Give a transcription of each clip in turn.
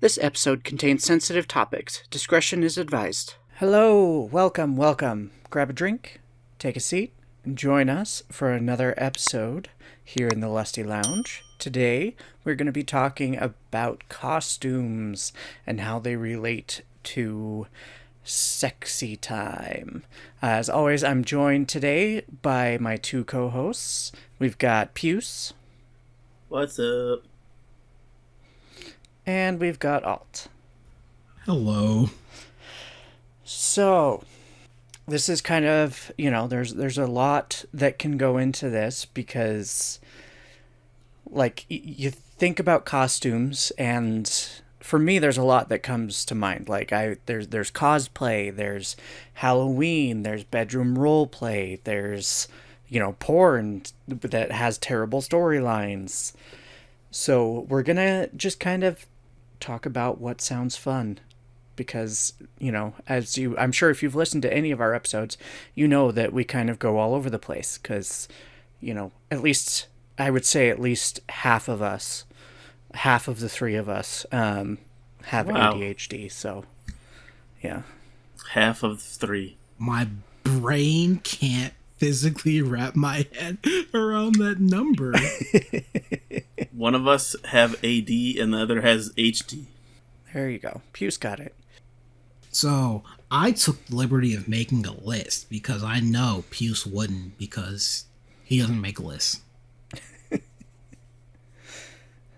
This episode contains sensitive topics. Discretion is advised. Hello, welcome. Grab a drink, take a seat, and join us for another episode here in the Lusty Lounge. Today, we're going to be talking about costumes and how they relate to sexy time. As always, I'm joined today by my two co-hosts. We've got Puce. What's up? And we've got Alt. Hello. So, this is kind of, there's a lot that can go into this because, you think about costumes, and for me, there's a lot that comes to mind. There's cosplay, there's Halloween, there's bedroom role play, there's, porn that has terrible storylines. So we're gonna just kind of talk about what sounds fun, because I'm sure if you've listened to any of our episodes, you know that we kind of go all over the place, because at least I would say at least half of the three of us have ADHD. So yeah, half of three. My brain can't physically wrap my head around that number. One of us have AD and the other has HD. There you go. Puce got it. So I took the liberty of making a list because I know Puce wouldn't, because he doesn't make lists.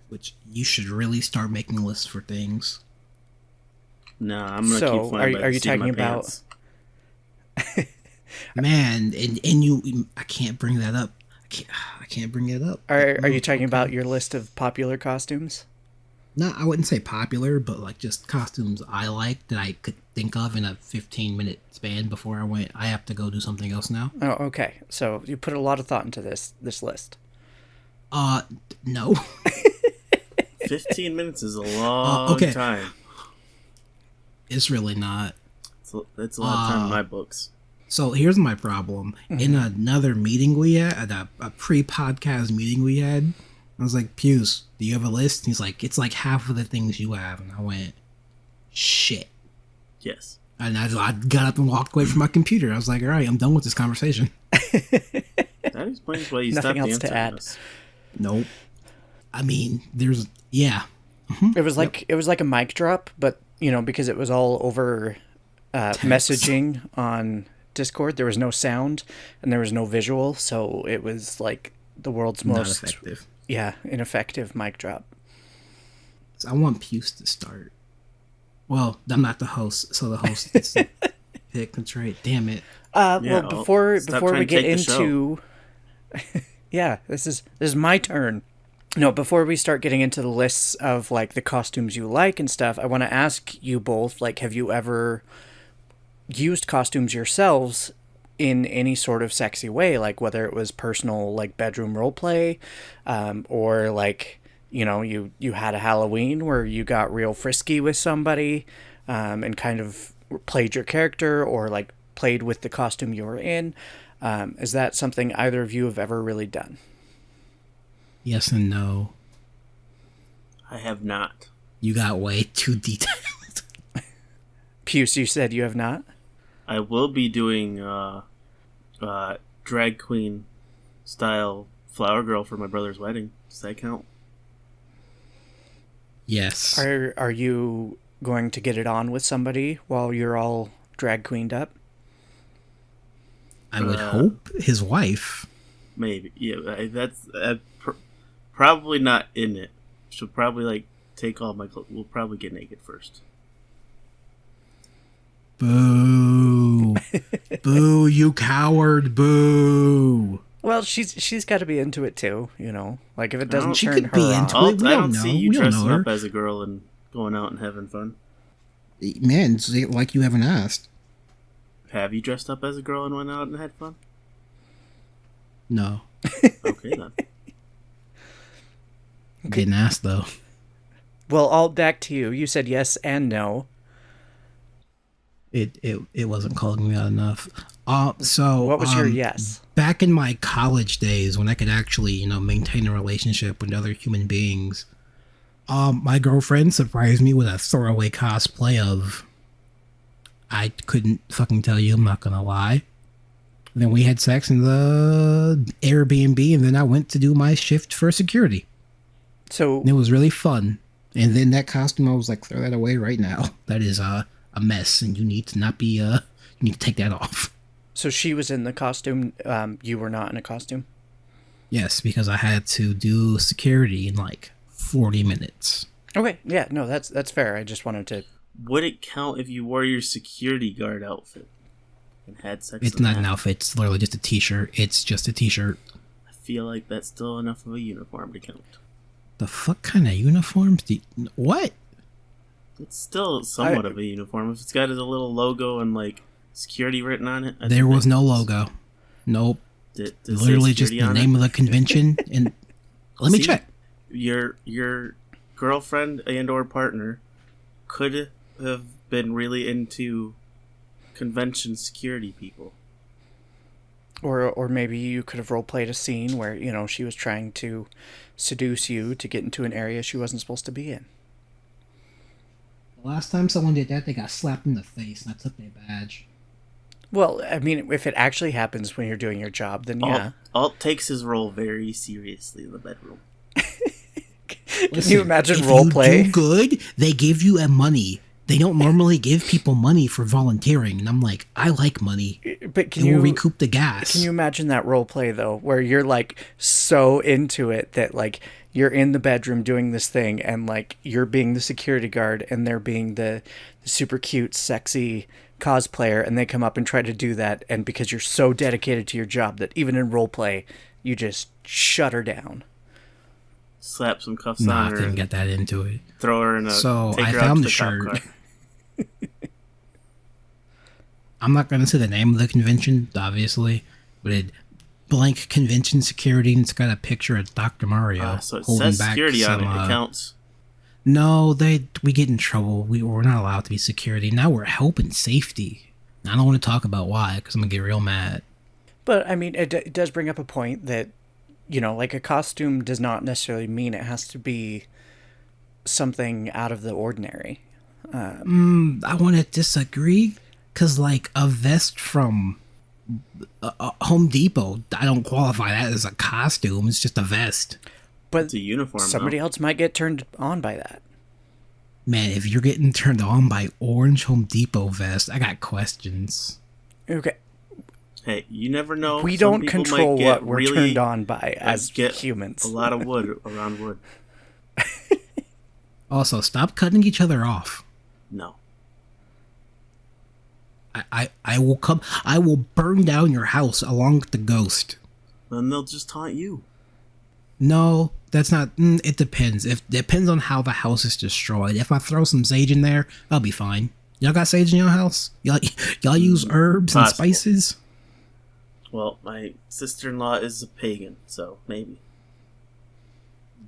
Which you should really start making lists for things. No, I'm gonna keep flying. Are you talking about? Man, and you, I can't bring that up. I can't bring it up. Are you talking about your list of popular costumes? No, I wouldn't say popular, but just costumes I like that I could think of in a 15-minute span before I have to go do something else now. Oh, okay. So you put a lot of thought into this list. No. 15 minutes is a long time. It's really not. It's a lot of time in my books. So here's my problem. Mm-hmm. In another meeting we had, a pre-podcast meeting we had, I was like, Puce, do you have a list? And he's like, it's like half of the things you have. And I went, shit. Yes. And I got up and walked away from my computer. I was like, all right, I'm done with this conversation. That explains why you stopped Nothing else to add. Us. Nope. I mean, yeah. Mm-hmm. It was like a mic drop, but, because it was all over messaging on Discord, there was no sound and there was no visual, so it was like the world's most effective. Yeah, ineffective mic drop. So I want Puce to start. Well, I'm not the host, so the host gets to pick and trade. Damn it. Well, before we get into yeah, this is my turn. No, before we start getting into the lists of the costumes you like and stuff, I want to ask you both, have you ever used costumes yourselves in any sort of sexy way, whether it was personal bedroom role play, or you had a Halloween where you got real frisky with somebody and kind of played your character, or played with the costume you were in. Is that something either of you have ever really done? Yes and no. I have not. You got way too detailed. Puce, you said you have not? I will be doing drag queen style flower girl for my brother's wedding. Does that count? Yes. Are you going to get it on with somebody while you're all drag queened up? I would hope his wife. Maybe. Yeah, that's probably not in it. She'll probably take all my clothes. We'll probably get naked first. Boo. Boo, you coward, boo. Well, she's got to be into it too, if it doesn't she turn could her be on. into it. I don't see you we dressing up as a girl and going out and having fun. Man, it's like you haven't asked. Have you dressed up as a girl and went out and had fun? No. Okay, then. Didn't ask, though. Well, all back to you. You said yes and no. It wasn't calling me out enough. So what was your yes? Back in my college days, when I could actually, maintain a relationship with other human beings, My girlfriend surprised me with a throwaway cosplay of. I couldn't fucking tell you. I'm not gonna lie. Then we had sex in the Airbnb, and then I went to do my shift for security. So And it was really fun. And then that costume, I was like, throw that away right now. That is a mess, and you need to not be. You need to take that off. So she was in the costume. You were not in a costume. Yes, because I had to do security in like 40 minutes. Okay, yeah, no, that's fair. I just wanted to. Would it count if you wore your security guard outfit and had sex? It's not an outfit. It's literally just a t-shirt. It's just a t-shirt. I feel like that's still enough of a uniform to count. The fuck kind of uniforms? What? It's still somewhat of a uniform. If it's got a little logo and like security written on it. There was no logo. Nope. Literally just the name of the convention. And let me check. Your girlfriend and or partner could have been really into convention security people. Or maybe you could have role-played a scene where, she was trying to seduce you to get into an area she wasn't supposed to be in. The last time someone did that, they got slapped in the face, and I took their badge. Well, I mean, if it actually happens when you're doing your job, then yeah. Alt takes his role very seriously in the bedroom. Can you imagine if role-play? You do good, they give you money. They don't normally give people money for volunteering, and I'm like, I like money. But can you recoup the gas? Can you imagine that role play though, where you're like so into it that like you're in the bedroom doing this thing, and like you're being the security guard, and they're being the super cute, sexy cosplayer, and they come up and try to do that, and because you're so dedicated to your job that even in role play, you just shut her down. Slap some cuffs on her. I didn't get that into it. Throw her in a. So I found the shirt. I'm not going to say the name of the convention, obviously, but it blank convention security, and it's got a picture of Dr. Mario So it holding says back security some, on it. It counts. No, we get in trouble. We're not allowed to be security. Now we're health and safety. I don't want to talk about why, because I'm going to get real mad. But, I mean, it does bring up a point that, like a costume does not necessarily mean it has to be something out of the ordinary. I want to disagree, because, like, a vest from Home Depot, I don't qualify that as a costume. It's just a vest. But it's a uniform. Somebody else might get turned on by that. Man, if you're getting turned on by orange Home Depot vest, I got questions. Okay. Hey, you never know. We don't control what we're turned on by as humans. A lot of wood around wood. Also, stop cutting each other off. No. I will come. I will burn down your house along with the ghost. Then they'll just taunt you. No, that's not. It depends. Depends on how the house is destroyed. If I throw some sage in there, I'll be fine. Y'all got sage in your house? Y'all use herbs and spices? Well, my sister-in-law is a pagan, so maybe.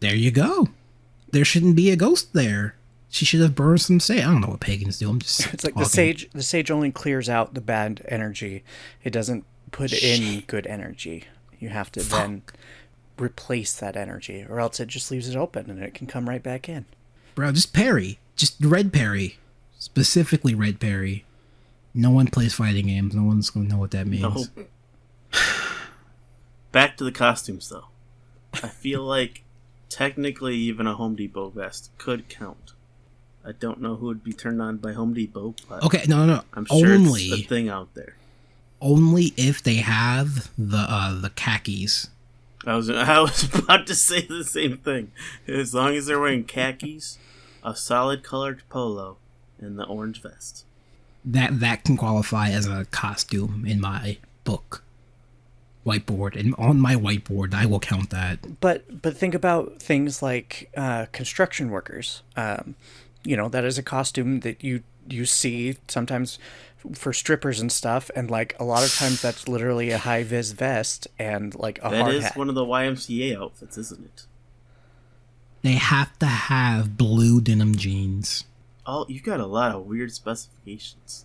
There you go. There shouldn't be a ghost there. She should have burned some sage. I don't know what pagans do. I'm just. It's like talking. The sage only clears out the bad energy. It doesn't put in good energy. You have to then replace that energy, or else it just leaves it open and it can come right back in. Bro, just parry. Just red parry. Specifically red parry. No one plays fighting games. No one's going to know what that means. No. Back to the costumes, though. I feel like technically even a Home Depot vest could count. I don't know who would be turned on by Home Depot, but okay, no. I'm sure it's a thing out there. Only if they have the khakis. I was about to say the same thing. As long as they're wearing khakis, a solid colored polo, and the orange vest. That can qualify as a costume in my book. Whiteboard. And on my whiteboard, I will count that. But think about things like construction workers. That is a costume that you see sometimes for strippers and stuff, and like a lot of times that's literally a high-vis vest and like a hard hat. That is one of the YMCA outfits, isn't it? They have to have blue denim jeans. Oh, you got a lot of weird specifications.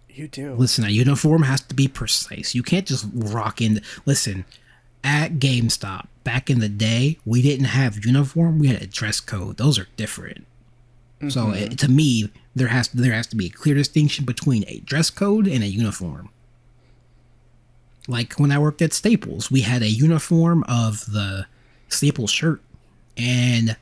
You do. Listen, a uniform has to be precise. You can't just rock in. Listen, at GameStop, back in the day, we didn't have uniform. We had a dress code. Those are different. So to me, there has to be a clear distinction between a dress code and a uniform. Like when I worked at Staples, we had a uniform of the Staples shirt, and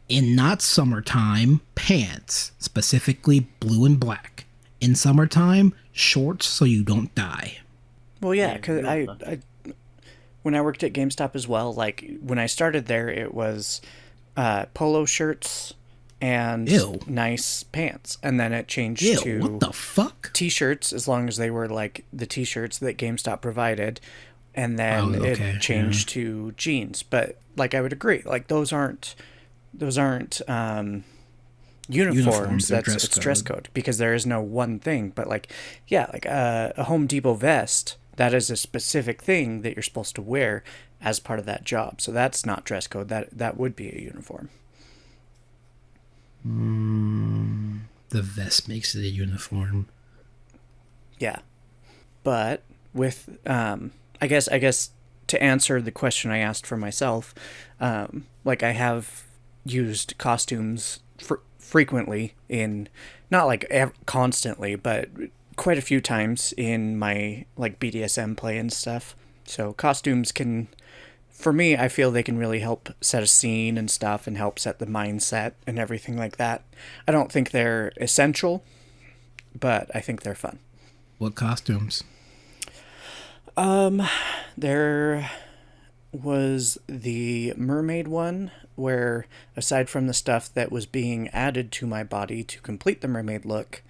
in not summertime, pants, specifically blue and black. In summertime, shorts so you don't die. Well, yeah, because when I worked at GameStop as well, like when I started there, it was polo shirts and nice pants, and then it changed to what the fuck? T-shirts, as long as they were like the T-shirts that GameStop provided, and then it changed to jeans. But like I would agree, like those aren't uniforms. It's dress code because there is no one thing. But like, yeah, like a Home Depot vest, that is a specific thing that you're supposed to wear as part of that job. So that's not dress code. That would be a uniform. The vest makes it a uniform. Yeah. But with I guess to answer the question I asked for myself, like I have used costumes frequently in, not like constantly, but quite a few times in my like BDSM play and stuff. So costumes can, for me, I feel they can really help set a scene and stuff and help set the mindset and everything like that. I don't think they're essential, but I think they're fun. What costumes? There was the mermaid one where, aside from the stuff that was being added to my body to complete the mermaid look,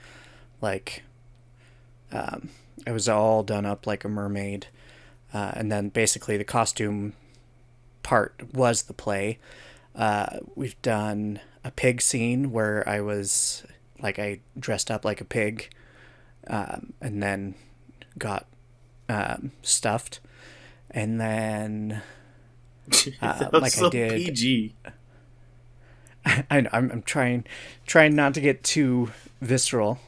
like it was all done up like a mermaid, and then basically the costume part was the play. We've done a pig scene where I dressed up like a pig, and then got stuffed, and then like so I did PG. I'm trying not to get too visceral.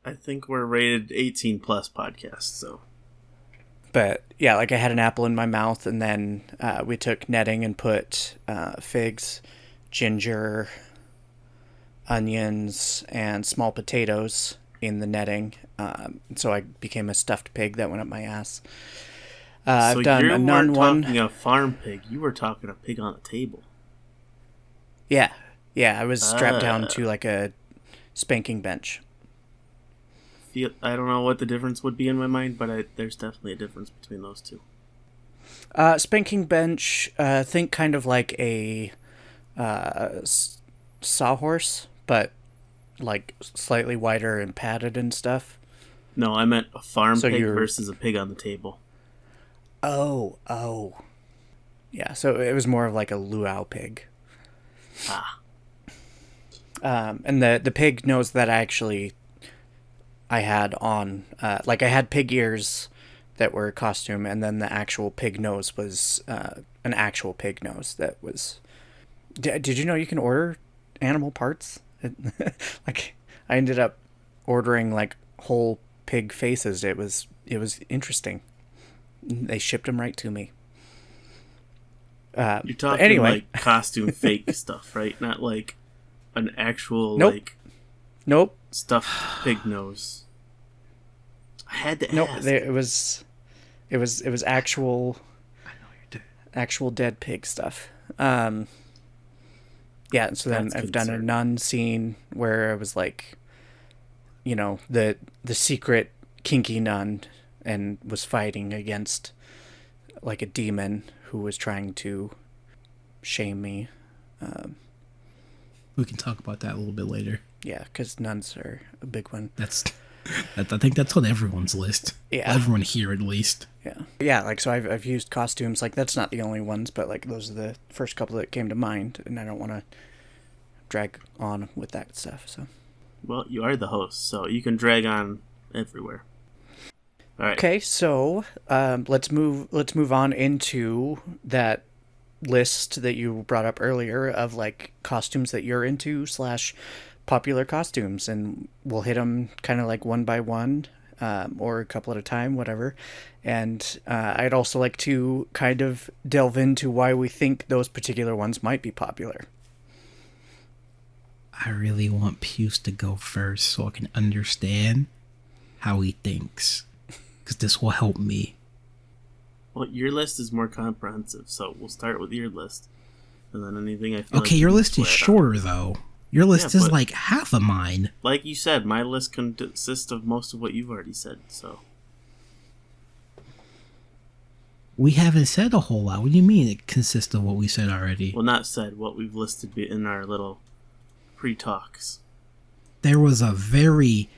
I think we're rated 18 plus podcast, so. But yeah, like I had an apple in my mouth, and then we took netting and put figs, ginger, onions, and small potatoes in the netting. So I became a stuffed pig that went up my ass. I've done a nun one. You weren't talking a farm pig. You were talking a pig on a table. Yeah. I was strapped down to like a spanking bench. I don't know what the difference would be in my mind, but there's definitely a difference between those two. Spanking bench, think kind of like a sawhorse, but like slightly wider and padded and stuff. No, I meant a farm pig versus a pig on the table. Oh. Yeah, so it was more of like a luau pig. And the pig nose that I had on, like I had pig ears that were a costume, and then the actual pig nose was an actual pig nose that was... Did you know you can order animal parts? Like, I ended up ordering like whole pig faces. It was interesting. They shipped them right to me. You're talking like costume fake stuff, right? Not like an actual Nope. Stuffed pig nose. I had to ask. It was actual. I know you did. Actual dead pig stuff. Yeah. So then I've done a nun scene where I was like, the secret kinky nun, and was fighting against like a demon who was trying to shame me. We can talk about that a little bit later. Yeah, because nuns are a big one. I think that's on everyone's list. Yeah. Everyone here, at least. Yeah. Like, so I've used costumes. Like, that's not the only ones, but like those are the first couple that came to mind, and I don't want to drag on with that stuff. So. Well, you are the host, so you can drag on everywhere. All right. Okay, so let's move on into that list that you brought up earlier of like costumes that you're into / popular costumes, and we'll hit them kind of like one by one. or a couple at a time, whatever. And I'd also like to kind of delve into why we think those particular ones might be popular. I really want Puce to go first so I can understand how he thinks, because this will help me. Well, your list is more comprehensive, so we'll start with your list. And then anything I feel Okay, your list is shorter, though. Your list is like half of mine. Like you said, my list consists of most of what you've already said, so. We haven't said a whole lot. What do you mean it consists of what we said already? Well, not said, what we've listed in our little pre-talks. There was a very...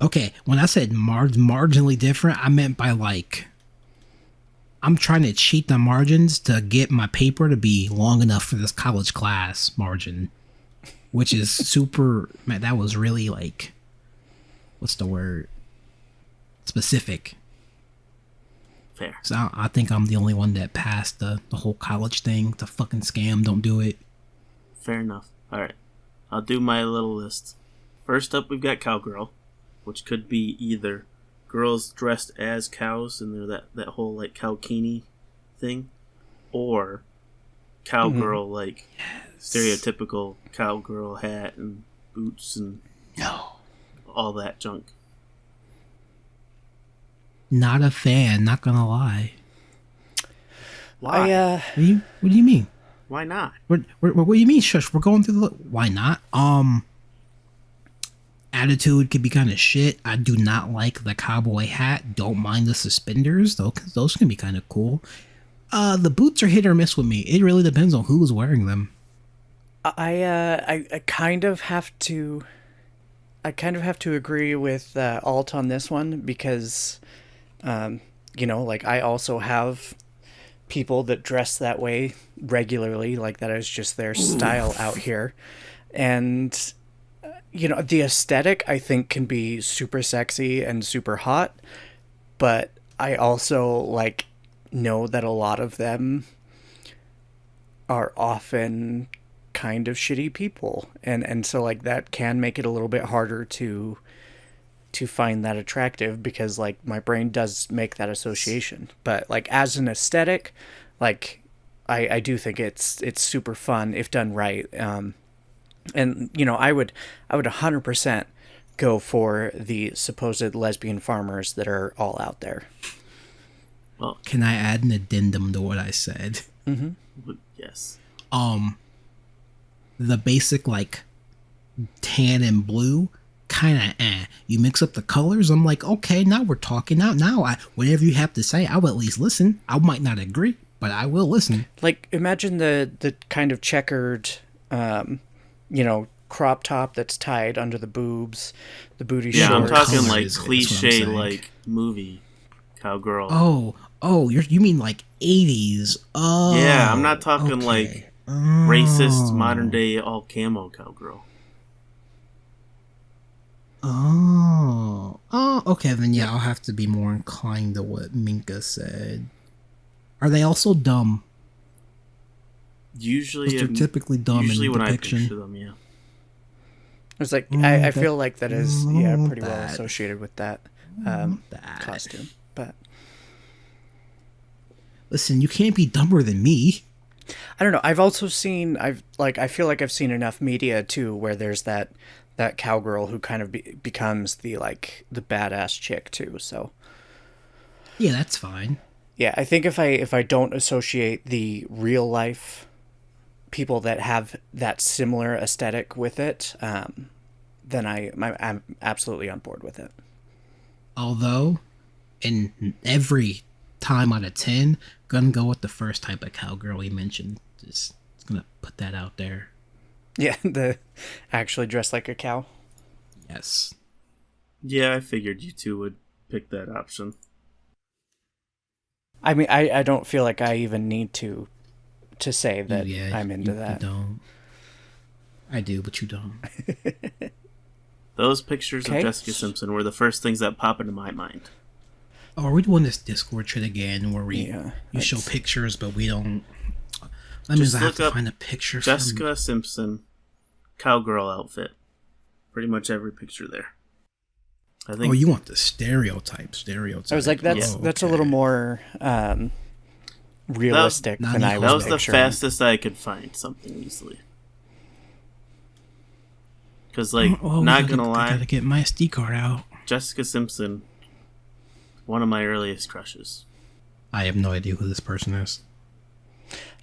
Okay, when I said marginally different, I meant by like... I'm trying to cheat the margins to get my paper to be long enough for this college class margin. Which is super... Man, that was really like... What's the word? Specific. Fair. So I think I'm the only one that passed the whole college thing. It's a fucking scam. Don't do it. Fair enough. Alright. I'll do my little list. First up, we've got Cowgirl, which could be either girls dressed as cows and they're that whole like cowkini thing, or cowgirl like stereotypical cowgirl hat and boots and all that junk. Not a fan, not gonna lie. Why? What do you mean? Why not? What do you mean, shush? We're going through the... Why not? Attitude could be kind of shit. I do not like the cowboy hat. Don't mind the suspenders, though, because those can be kind of cool. The boots are hit or miss with me. It really depends on who's wearing them. I kind of have to... I kind of have to agree with Alt on this one because, you know, like I also have people that dress that way regularly, like that is just their style out here. And, you know, the aesthetic I think can be super sexy and super hot, but I also like know that a lot of them are often kind of shitty people, and so like that can make it a little bit harder to find that attractive because like my brain does make that association. But like as an aesthetic, like I do think it's super fun if done right. And you know, I would 100% go for the supposed lesbian farmers that are all out there. Well, can I add an addendum to what I said? Mm-hmm. Yes. The basic like tan and blue, kind of You mix up the colors, I'm like, okay, now we're talking. Now whatever you have to say, I will at least listen. I might not agree, but I will listen. Like imagine the kind of checkered, you know, crop top that's tied under the boobs, the booty shorts. Yeah, I'm talking Color like is cliche like movie cowgirl. Oh, you mean like 80s? Oh, yeah, I'm not talking okay. like racist modern day all camo cowgirl. Oh, okay, then yeah, I'll have to be more inclined to what Minka said. Are they also dumb? Usually, they're typically dumb in when depiction. I picture them, yeah. It's like I feel like that is pretty well that. associated with that costume. But listen, you can't be dumber than me. I don't know. I've also seen I feel like I've seen enough media too where there's that cowgirl who kind of becomes the badass chick too. So yeah, that's fine. Yeah, I think if I don't associate the real life people that have that similar aesthetic with it, then I'm absolutely on board with it. Although, in every time out of 10, gonna go with the first type of cowgirl he mentioned. Just gonna put that out there. Yeah, the actually dressed like a cow. Yes. Yeah, I figured you two would pick that option. I mean, I don't feel like I even need to say that I'm into that. You don't. I do, but you don't. Those pictures of Jessica Simpson were the first things that pop into my mind. Oh, are we doing this Discord shit again where you show pictures but we don't... That means I have to find a picture Jessica Simpson cowgirl outfit. Pretty much every picture there. I think. Oh, you want the stereotype? I was like, that's a little more realistic than I was That was picturing. the fastest I could find something easily. Because, like, not gonna lie, I gotta get my SD card out. Jessica Simpson, one of my earliest crushes. I have no idea who this person is.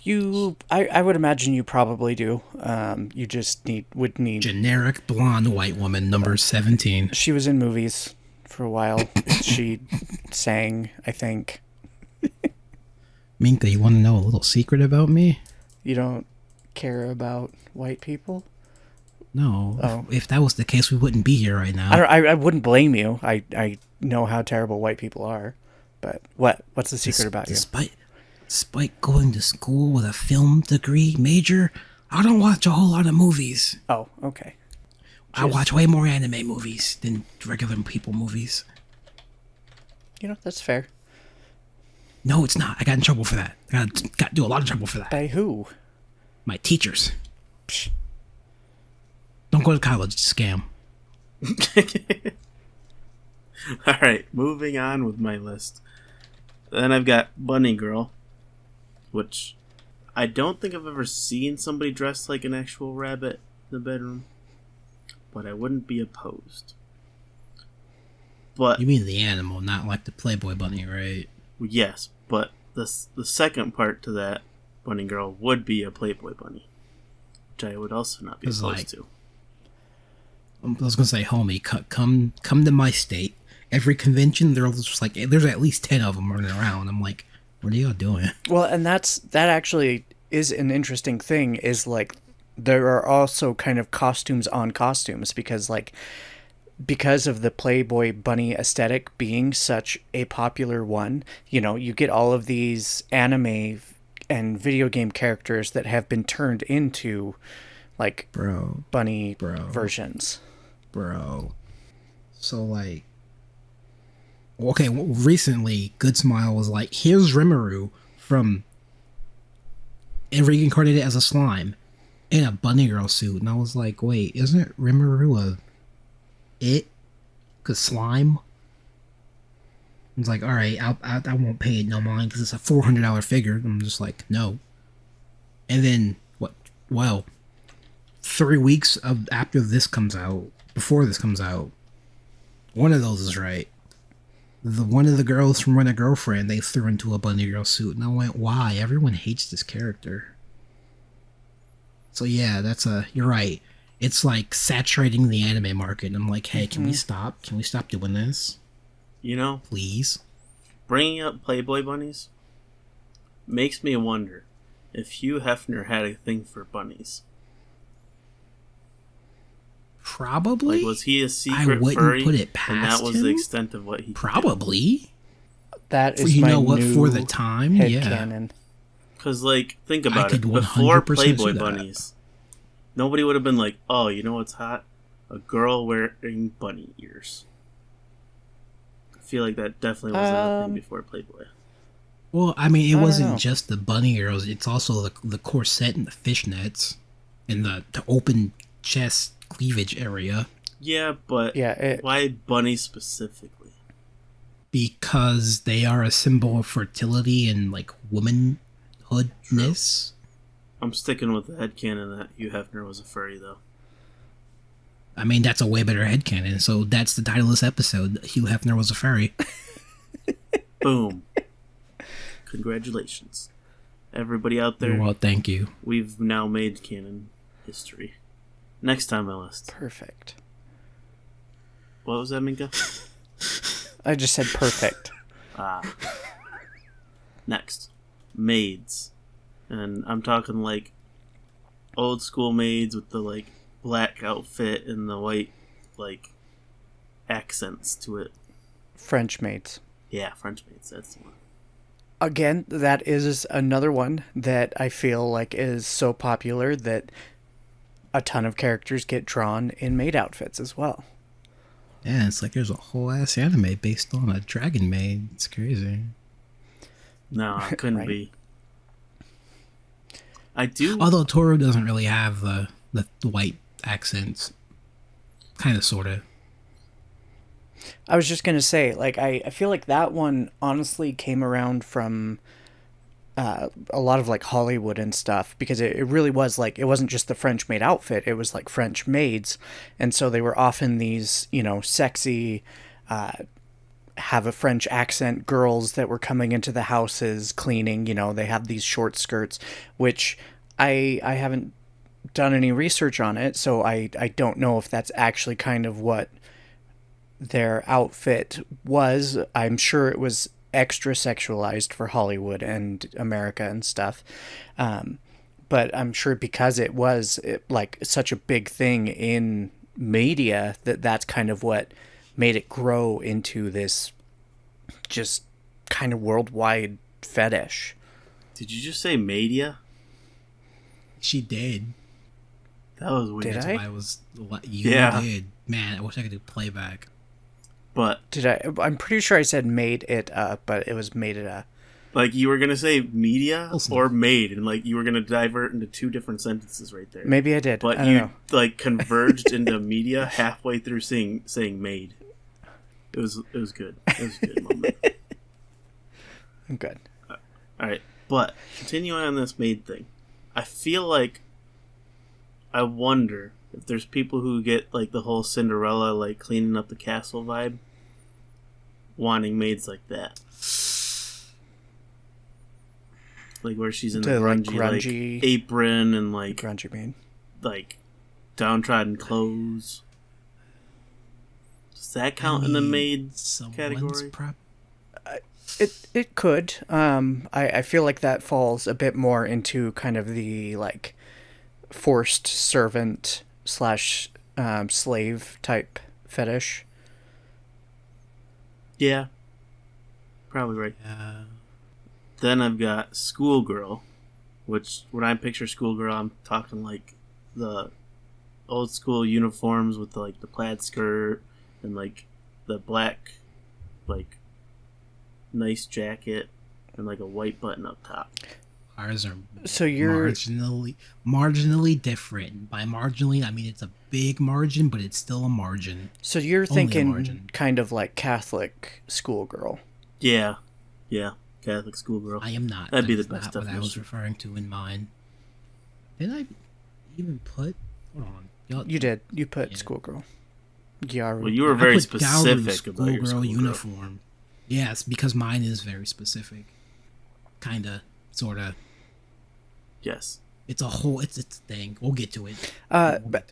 I would imagine you probably do. You just would need generic blonde white woman, number 17. She was in movies for a while. She sang, I think. Minka, you want to know a little secret about me? You don't care about white people? No. Oh. If that was the case, we wouldn't be here right now. I wouldn't blame you. I know how terrible white people are. But what's the secret about you? Despite going to school with a film degree major, I don't watch a whole lot of movies. Oh, okay. I watch way more anime movies than regular people movies. You know, that's fair. No, it's not. I got in trouble for that. I got to do a lot of trouble for that. By who? My teachers. Psh. Don't go to college. It's a scam. All right, moving on with my list. Then I've got Bunny Girl, which I don't think I've ever seen somebody dressed like an actual rabbit in the bedroom, but I wouldn't be opposed. But you mean the animal, not like the Playboy bunny, right? Yes, but the second part to that Bunny Girl would be a Playboy bunny, which I would also not be opposed to. I was gonna say, homie, come to my state. Every convention, there's just like there's at least 10 of them running around. I'm like, what are y'all doing? Well, and that actually is an interesting thing. Is like there are also kind of costumes on costumes because of the Playboy bunny aesthetic being such a popular one. You know, you get all of these anime and video game characters that have been turned into like bunny versions. Bro. So like. Okay, well, recently, Good Smile was like, here's Rimuru from and reincarnated as a slime in a bunny girl suit. And I was like, wait, isn't Rimuru it? Because slime? I was like, all right, I won't pay it no mind because it's a $400 figure. I'm just like, no. And then, 3 weeks after this comes out, before this comes out, one of those is right. One of the girls from Rent a Girlfriend, they threw into a bunny girl suit, and I went, why? Everyone hates this character. So yeah, you're right. It's like saturating the anime market. And I'm like, hey, can we stop? Can we stop doing this? You know? Please? Bringing up Playboy bunnies makes me wonder if Hugh Hefner had a thing for bunnies. Probably. Like, was he a secret furry? Put it past and that was the extent of what he probably did. That is my new for the time, headcanon. Because, like, think about it. Before Playboy bunnies, nobody would have been like, "Oh, you know what's hot? A girl wearing bunny ears." I feel like that definitely wasn't a thing before Playboy. Well, I mean, it wasn't just the bunny ears. It's also the corset and the fishnets and the open chest cleavage area. Yeah, but why bunnies specifically? Because they are a symbol of fertility and like womanhoodness. I'm sticking with the headcanon that Hugh Hefner was a furry, though. I mean, that's a way better headcanon, so that's the title of this episode. Hugh Hefner was a furry. Boom. Congratulations. Everybody out there. Well, thank you. We've now made canon history. Next time on my list. Perfect. What was that, Minka? I just said perfect. Next. Maids. And I'm talking like old school maids with the like black outfit and the white like accents to it. French maids. Yeah, French maids. That's the one. Again, that is another one that I feel like is so popular that a ton of characters get drawn in maid outfits as well. Yeah, it's like there's a whole ass anime based on a dragon maid. It's crazy. No, it couldn't Right. be. I do. Although Toru doesn't really have the white accents. Kind of, sort of. I was just gonna say, like, I feel like that one honestly came around from a lot of like Hollywood and stuff because it really was like it wasn't just the French maid outfit, it was like French maids, and so they were often these, sexy, have a French accent girls that were coming into the houses cleaning. They have these short skirts, which I haven't done any research on it, so I don't know if that's actually kind of what their outfit was. I'm sure it was extra sexualized for Hollywood and America and stuff. But I'm sure because it was like such a big thing in media that's kind of what made it grow into this just kind of worldwide fetish. Did you just say media? She did. That was weird. Did I? I was. You did. Man, I wish I could do playback. But did I? I'm pretty sure I said made it up, but it was made it up. Like you were gonna say media or made, and like you were gonna divert into two different sentences right there. Maybe I did. But I don't know. like converged into media halfway through saying made. It was good. It was a good moment. I'm good. All right, but continuing on this maid thing, I feel like I wonder if there's people who get like the whole Cinderella like cleaning up the castle vibe, wanting maids like that. Like where she's in the grungy apron and like grungy maid, like downtrodden clothes. Does that count in the maid category? It could. I feel like that falls a bit more into kind of the like forced servant / slave type fetish. Yeah, probably right. Yeah. Then I've got schoolgirl, which when I picture schoolgirl, I'm talking like the old school uniforms with like the plaid skirt and like the black, like nice jacket and like a white button up top. Ours are you're marginally different. By marginally, I mean it's a big margin, but it's still a margin. So you're thinking kind of like Catholic schoolgirl. Yeah. Catholic schoolgirl. I am not. That'd be the best definition. What I was referring to in mine. Did I even put? Hold on. You did. You put schoolgirl. Gyaru. Well, you were very specific about your schoolgirl uniform. Yes, because mine is very specific. Kinda, sorta. Yes. It's a whole. It's a thing. We'll get to it. But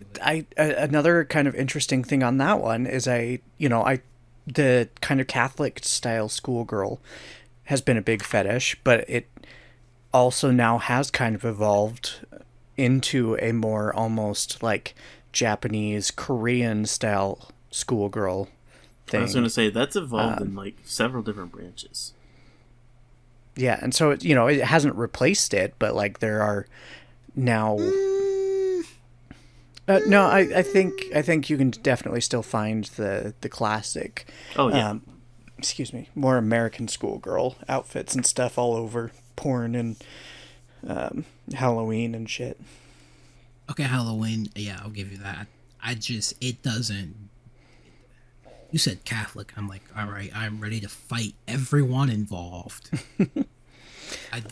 another kind of interesting thing on that one is the kind of Catholic style schoolgirl has been a big fetish, but it also now has kind of evolved into a more almost like Japanese, Korean style schoolgirl thing. I was going to say, that's evolved in like several different branches. Yeah, and so, it hasn't replaced it, but like there are now... no, I think you can definitely still find the classic... Oh, yeah. More American schoolgirl outfits and stuff all over porn and Halloween and shit. Okay, Halloween, yeah, I'll give you that. It doesn't... You said Catholic, I'm like, all right, I'm ready to fight everyone involved. I'm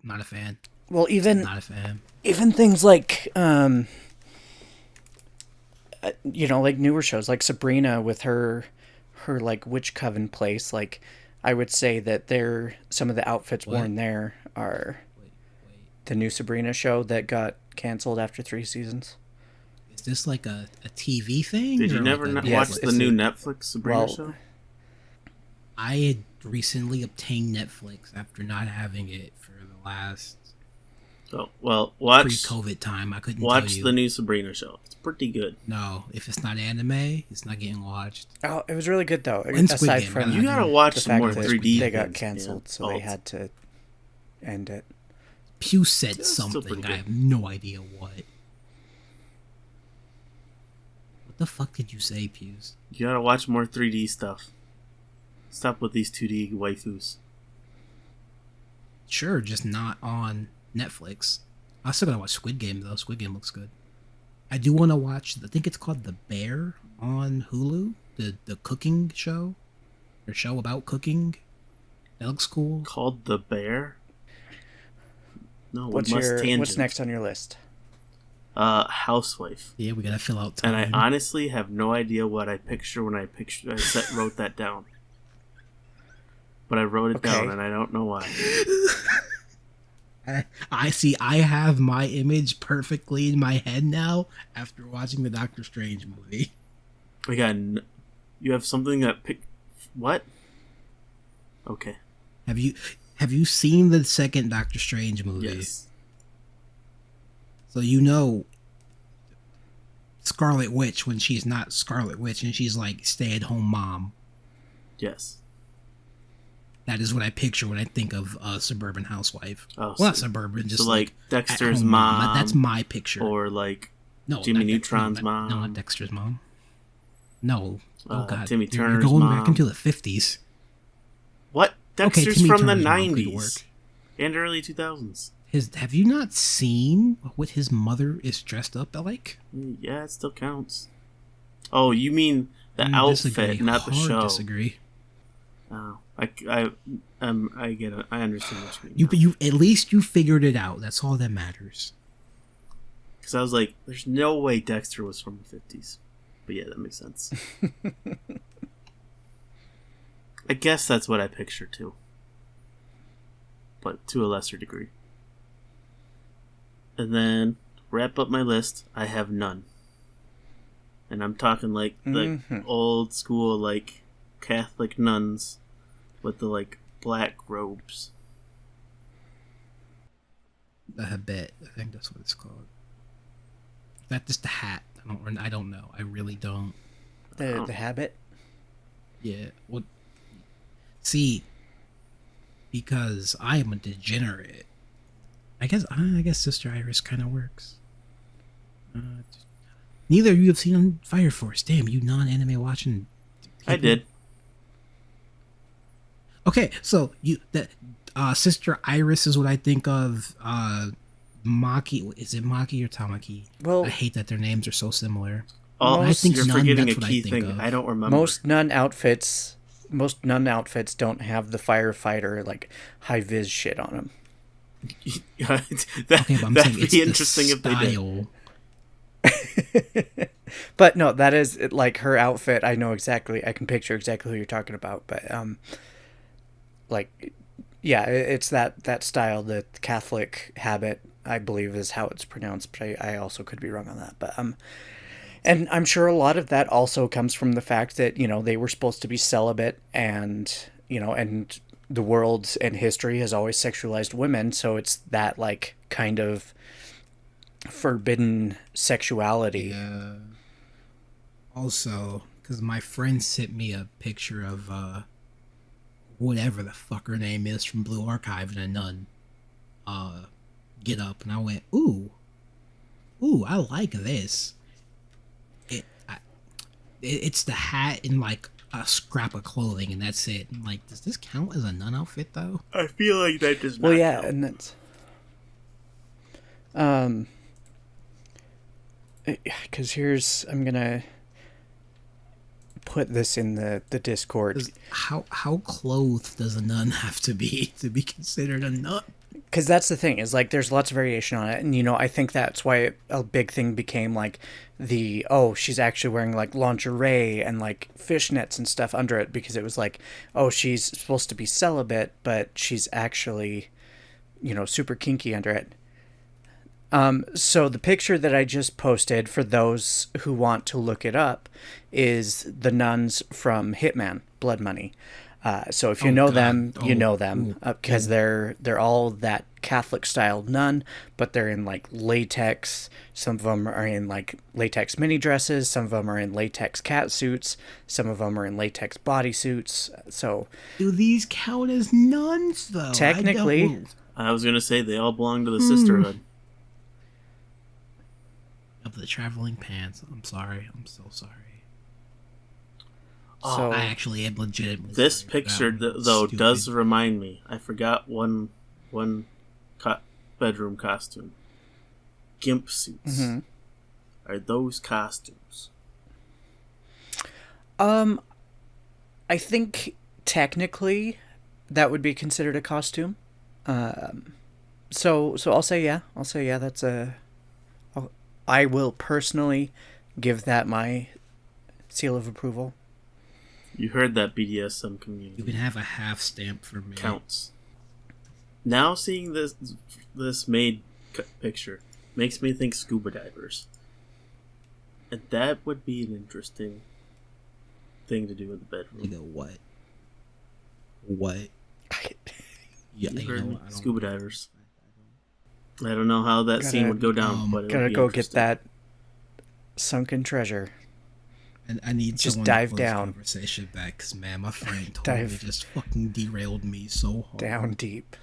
not a fan. Well, even... Not a fan. Even things like... like newer shows, like Sabrina with her like witch coven place, like I would say that some of the outfits worn there are the new Sabrina show that got canceled after 3 seasons. Is this like a TV thing? Did you never watch the new Netflix Sabrina show? I had recently obtained Netflix after not having it for the last watch pre-COVID time. I couldn't watch tell you. The new Sabrina show. It's pretty good. No, if it's not anime, it's not getting watched. Oh, it was really good though. Aside from you gotta watch some more 3D. They got canceled, so they had to end it. Pew said something. I have no idea what. What the fuck did you say, Pews? You gotta watch more 3D stuff. Stop with these 2D waifus. Sure, just not on Netflix. I still gotta watch Squid Game though. Squid Game looks good. I do want to watch. I think it's called The Bear on Hulu. The cooking show, or show about cooking. That looks cool. Called The Bear. No, What's next on your list? Housewife. Yeah, we gotta fill out time. And I honestly have no idea what I picture when I wrote that down. But I wrote it down, and I don't know why. I see. I have my image perfectly in my head now after watching the Doctor Strange movie. Again, you have something that what? Okay. Have you seen the second Doctor Strange movie? Yes. So you know Scarlet Witch when she's not Scarlet Witch and she's like stay-at-home mom. Yes. That is what I picture when I think of a suburban housewife. Oh, well, not suburban, just so like Dexter's mom. mom. That's my picture. Or like no, Jimmy Neutron's mom. No, not Dexter's mom. No. Oh God. Timmy Turner's You're going mom. back into the 50s. What? Dexter's Timmy from Turner's the mom could 90s work. and early 2000s. Have you not seen what his mother is dressed up like? Yeah, it still counts. Oh, you mean the outfit, not the show. Disagree. Oh, I get it. I understand what you mean. You at least you figured it out. That's all that matters. Because I was like, there's no way Dexter was from the 50s. But yeah, that makes sense. I guess that's what I picture too. But to a lesser degree. And then, wrap up my list, I have none. And I'm talking like old school, like, Catholic nuns with the, like, black robes. The habit, I think that's what it's called. Is that just the hat? I don't know. I really don't. The habit? Yeah. Well, see, because I am a degenerate. I guess Sister Iris kind of works. Neither of you have seen Fire Force. Damn, you non-anime watching people. I did. Okay, so Sister Iris is what I think of. Maki, is it Maki or Tamaki? Well, I hate that their names are so similar. I think you're forgetting a key thing. I don't remember. Most nun outfits don't have the firefighter like high vis shit on them. That'd be interesting if they did. But no, that is like her outfit. I know exactly. I can picture exactly who you're talking about. But like, yeah, it's that style, the Catholic habit, I believe is how it's pronounced. But I also could be wrong on that. But and I'm sure a lot of that also comes from the fact that they were supposed to be celibate, and and the world and history has always sexualized women, so it's that like kind of forbidden sexuality. Yeah. Also, because my friend sent me a picture of whatever the fuck her name is from Blue Archive and a nun get up, and I went, ooh, I like this. It's the hat and like a scrap of clothing, and that's it. I'm like, does this count as a nun outfit though? I feel like that does not. Well, yeah, count. and that's because I'm gonna put this in the Discord. How clothed does a nun have to be considered a nun? Because that's the thing, is like there's lots of variation on it, and I think that's why a big thing became like she's actually wearing like lingerie and like fishnets and stuff under it, because it was like, she's supposed to be celibate, but she's actually super kinky under it. So the picture that I just posted, for those who want to look it up, is the nuns from Hitman, Blood Money. So if you know them, you know them, because they're all that Catholic style nun, but they're in like latex. Some of them are in like latex mini dresses. Some of them are in latex cat suits. Some of them are in latex bodysuits. So do these count as nuns though? Technically, I was gonna say they all belong to the sisterhood. Of the traveling pants. I'm sorry. I'm so sorry. So I actually am legitimately. This picture, though, does remind me. I forgot one bedroom costume. Gimp suits. Mm-hmm. are those costumes? I think technically that would be considered a costume. So I'll say yeah. That's I will personally give that my seal of approval. You heard that, BDSM community. You can have a half stamp for me. Counts. Now seeing this made picture makes me think scuba divers. And that would be an interesting thing to do in the bedroom. Nigga, what? What? Yeah, you heard me. Scuba divers. I don't know how that scene would go down, but it gotta would be go get that sunken treasure. And I need just someone dive to pull this down. Conversation back, because man, my friend totally just fucking derailed me so hard. Down deep.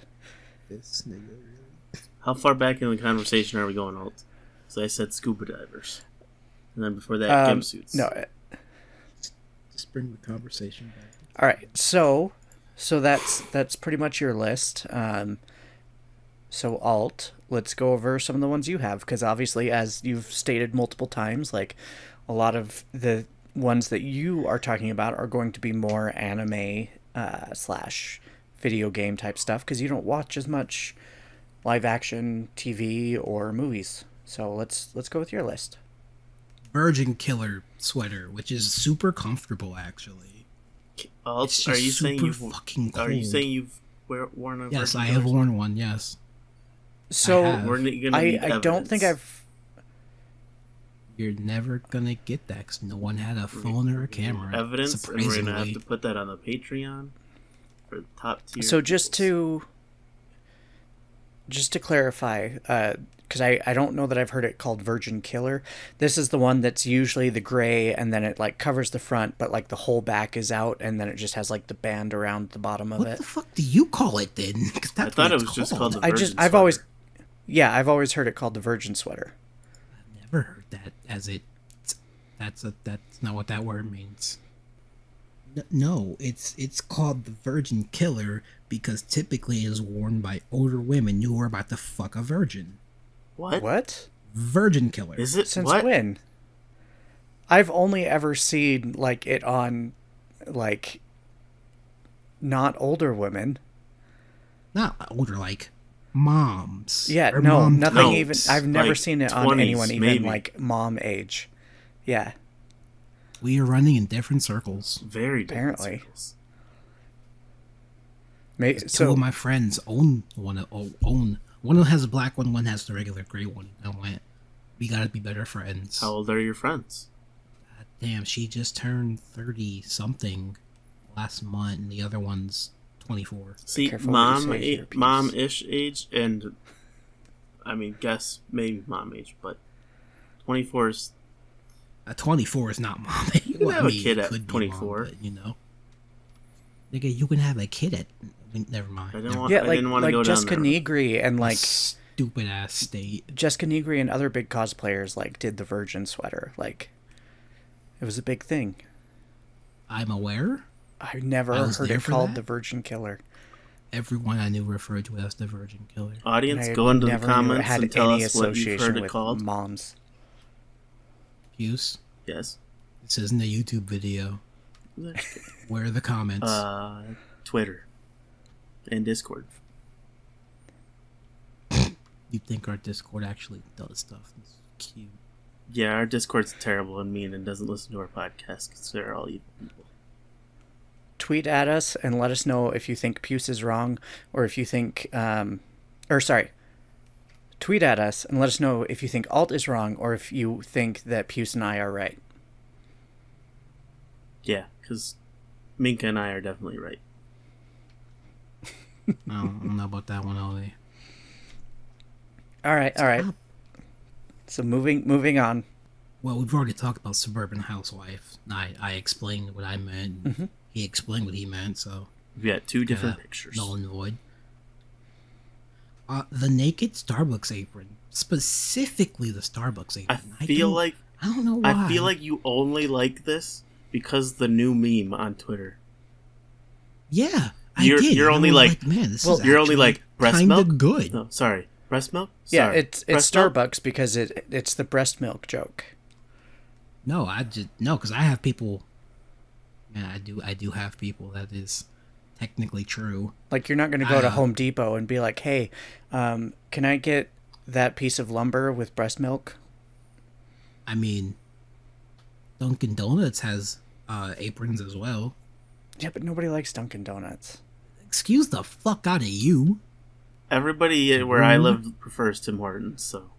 This nigga really. How far back in the conversation are we going, Alt? So I said scuba divers, and then before that, gimp suits. No. Just bring the conversation back. All right, so that's pretty much your list. So Alt, let's go over some of the ones you have, because obviously, as you've stated multiple times, like a lot of the ones that you are talking about are going to be more anime / video game type stuff, because you don't watch as much live action TV or movies. So let's go with your list. Virgin Killer sweater, which is super comfortable actually. Alt, are you saying you've worn a? Yes, I have worn one. Yes. So I don't think I've. You're never gonna get that because no one had a phone or a camera. Evidence, and we're gonna have to put that on the Patreon for the top tier. So just to clarify, because I don't know that I've heard it called Virgin Killer. This is the one that's usually the gray, and then it like covers the front, but like the whole back is out, and then it just has like the band around the bottom of it. What the fuck do you call it then? I thought it was just called the Virgin I've always heard it called the Virgin Sweater. I've never heard that as it. That's not what that word means. No, it's called the Virgin Killer because typically it is worn by older women who are about to fuck a virgin. What? Virgin Killer. Is it? Since when? I've only ever seen like it on like not older women. Not older, like moms. Yeah, no, nothing no, even. I've never like seen it on 20s, anyone even maybe. like mom age. Yeah. We are running in different circles. Very different Apparently. circles. Two of my friends own one. One has a black one has the regular gray one. I went, we gotta be better friends. How old are your friends? Damn, she just turned 30-something last month, and the other one's 24. See, Careful what you say here, Peeps. mom-ish age, and I mean, guess maybe mom age, but 24 is. 24 is not mom age. You can have a kid at 24. Mom, but, you know, nigga, you can have a kid at. Never mind. I didn't want like to go Jessica down there. Negri and like stupid ass state. Jessica Negri and other big cosplayers like did the Virgin Sweater. Like it was a big thing. I'm aware. I never heard it called the Virgin Killer. Everyone I knew referred to it as the Virgin Killer. Audience, go into the comments and tell us what you've heard it with called. Moms. Use. Yes. This isn't a YouTube video. Where are the comments? Twitter. And Discord. You think our Discord actually does stuff? It's cute. Yeah, our Discord's terrible and mean and doesn't listen to our podcast because they're all evil people. Tweet at us and let us know if you think Puce is wrong or if you think... Tweet at us and let us know if you think Alt is wrong or if you think that Puce and I are right. Yeah, because Minka and I are definitely right. I don't know about that one, Ollie. All right. So moving on. Well, we've already talked about Suburban Housewife. I explained what I meant. Mm-hmm. He explained what he meant, so... We've got two different pictures. Null and void. The naked Starbucks apron. Specifically the Starbucks apron. I don't know why. I feel like you only like this because the new meme on Twitter. Yeah, You're only like, man, this is you're only like breast kinda milk. Good. No, sorry, breast milk. Yeah, Sorry. it's Starbucks because it's the breast milk joke. No, because I have people. Yeah, I do have people. That is technically true. Like, you're not going to go to Home Depot and be like, hey, can I get that piece of lumber with breast milk? I mean, Dunkin' Donuts has aprons as well. Yeah, but nobody likes Dunkin' Donuts. Excuse the fuck out of you. Everybody where I live prefers Tim Hortons, so.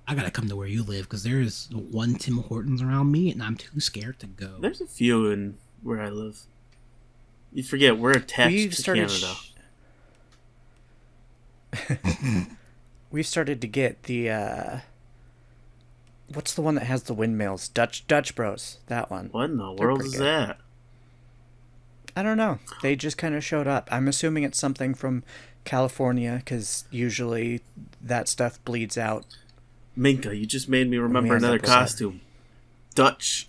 I gotta come to where you live because there's one Tim Hortons around me and I'm too scared to go. There's a few in where I live. You forget, we're attached to Canada. We've started to get the, what's the one that has the windmills? Dutch Bros. That one. What in the world is that? I don't know. They just kind of showed up. I'm assuming it's something from California because usually that stuff bleeds out. Minka, you just made me remember another costume. Dutch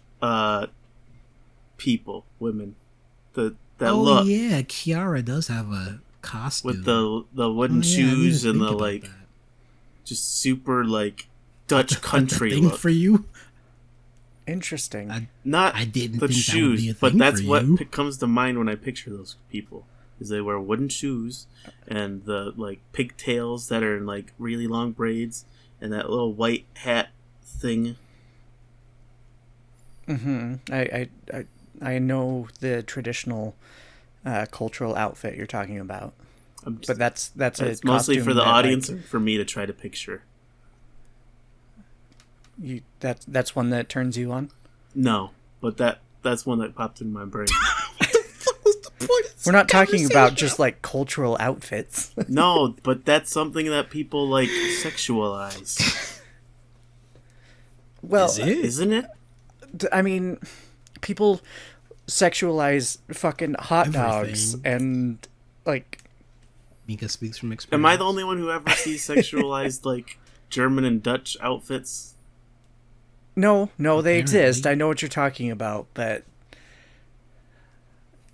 people, women. That look. Oh yeah, Kiara does have a costume. With the wooden shoes and the like that. Just super like Dutch country thing look. For you? Interesting. I didn't the think shoes, that would be a but thing that's for what you. comes to mind when I picture those people. Is they wear wooden shoes and the like pigtails that are in like really long braids and that little white hat thing. I know the traditional cultural outfit you're talking about, but that's it's mostly for the audience or for me to try to picture. That's one that turns you on? No, but that's one that popped in my brain. What the fuck was the point of this We're not talking about just like cultural outfits. No, but that's something that people like sexualize. Well, isn't it? I mean, people sexualize fucking hot dogs and like. Mika speaks from experience. Am I the only one who ever sees sexualized like German and Dutch outfits? No, they exist. I know what you're talking about, but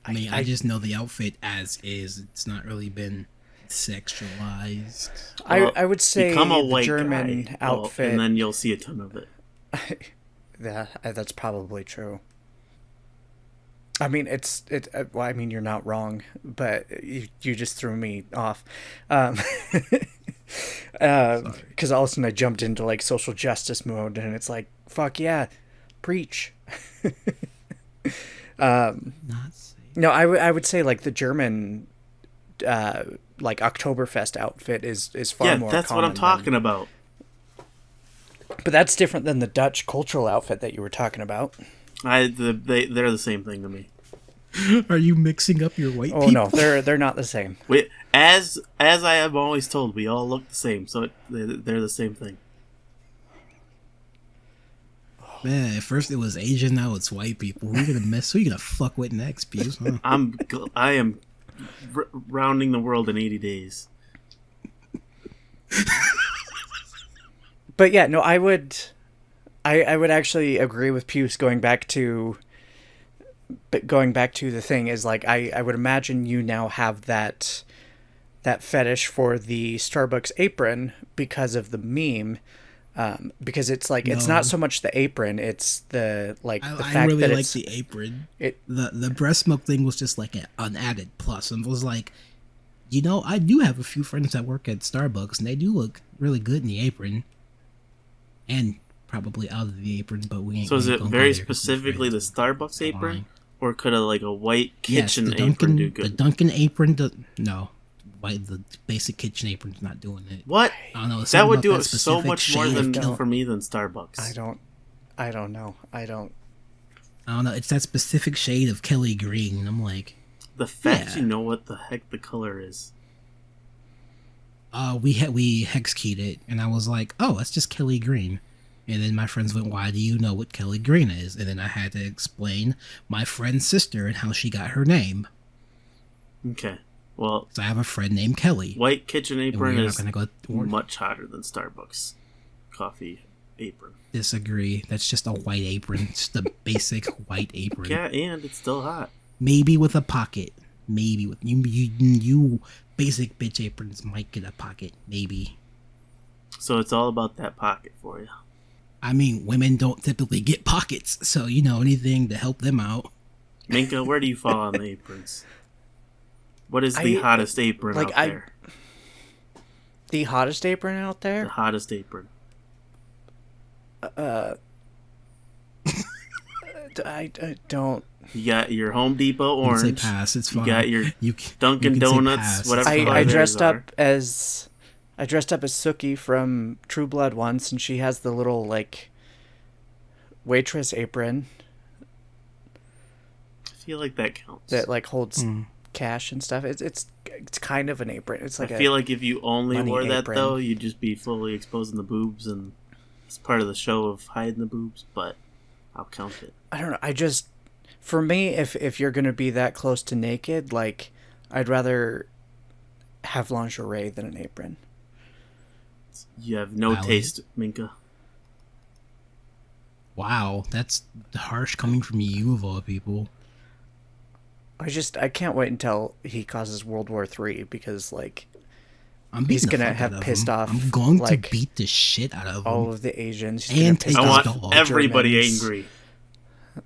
I mean, I just know the outfit as is. It's not really been sexualized. Well, I would say become a white German guy, outfit, and then you'll see a ton of it. Yeah, that's probably true. I mean, well, I mean, you're not wrong, but you just threw me off. Because all of a sudden I jumped into like social justice mode, and it's like, fuck yeah, preach. Not safe. No, I would say like the German, like Oktoberfest outfit is far more. Yeah, that's what I'm talking about. But that's different than the Dutch cultural outfit that you were talking about. They're the same thing to me. Are you mixing up your white people? Oh no, they're not the same. As I have always told, we all look the same, so they're the same thing. Man, at first it was Asian, now it's white people. Who you gonna fuck with next, Piers? Huh? I am rounding the world in 80 days. But yeah, no, I would actually agree with Puce going back to the thing is like I would imagine you now have that fetish for the Starbucks apron because of the meme, because it's like it's not so much the apron, it's the fact I really that like the apron. The breast milk thing was just like an added plus, and was like, I do have a few friends that work at Starbucks, and they do look really good in the apron. And probably out of the apron, but we ain't. So is it very specifically the Starbucks apron, or could a white kitchen apron do good? The Dunkin' apron, no, the basic kitchen apron's not doing it. What? I don't know. That would do it so much more for me than Starbucks. I don't know. I don't know. It's that specific shade of Kelly green, and I'm like, the fact you know what the heck the color is. We hex keyed it, and I was like, oh, that's just Kelly green. And then my friends went, why do you know what Kelly green is? And then I had to explain my friend's sister and how she got her name. Okay, well, so I have a friend named Kelly. White kitchen apron is much hotter than Starbucks coffee apron. Disagree. That's just a white apron. It's the basic white apron. Yeah, and it's still hot. Maybe with a pocket. Maybe with you basic bitch aprons might get a pocket. Maybe. So it's all about that pocket for you. I mean, women don't typically get pockets, so anything to help them out. Minka, where do you fall on the aprons? What is the hottest apron out there? The hottest apron out there? The hottest apron. I don't. You got your Home Depot orange. You can say pass. It's fine. You got your Dunkin' you can say Donuts. pass. Whatever. I dressed up as Sookie from True Blood once, and she has the little like waitress apron I feel like that counts. that like holds cash and stuff. It's kind of an apron. It's like I feel like if you only money wore that apron. though, you'd just be fully exposing the boobs, and it's part of the show of hiding the boobs. But I'll count it. I don't know. For me, if you're gonna be that close to naked, like I'd rather have lingerie than an apron. You have no Valid. taste, Minka. Wow, that's harsh coming from you of all people. I can't wait until he causes World War III because like I'm he's beating the gonna fuck have out of pissed him. off I'm going like to beat the shit out of all him. of the Asians. He's And gonna piss take I his off want dog. everybody Germans, angry.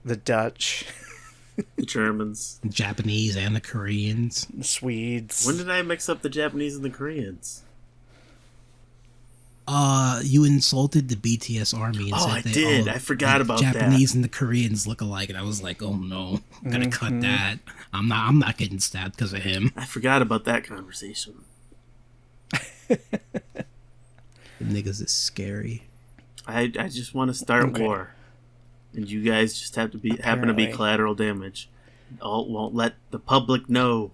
the Dutch, The Germans. The Japanese and the Koreans. the Swedes. When did I mix up the Japanese and the Koreans? You insulted the BTS army and Oh, said I that did. all I forgot the about that. Japanese and the Koreans look alike, and I was like, "Oh no, I'm gonna cut that. I'm not getting stabbed because of him." I forgot about that conversation. The niggas is scary. I just want to start war, and you guys just happen to be Apparently. collateral damage. Alt won't let the public know.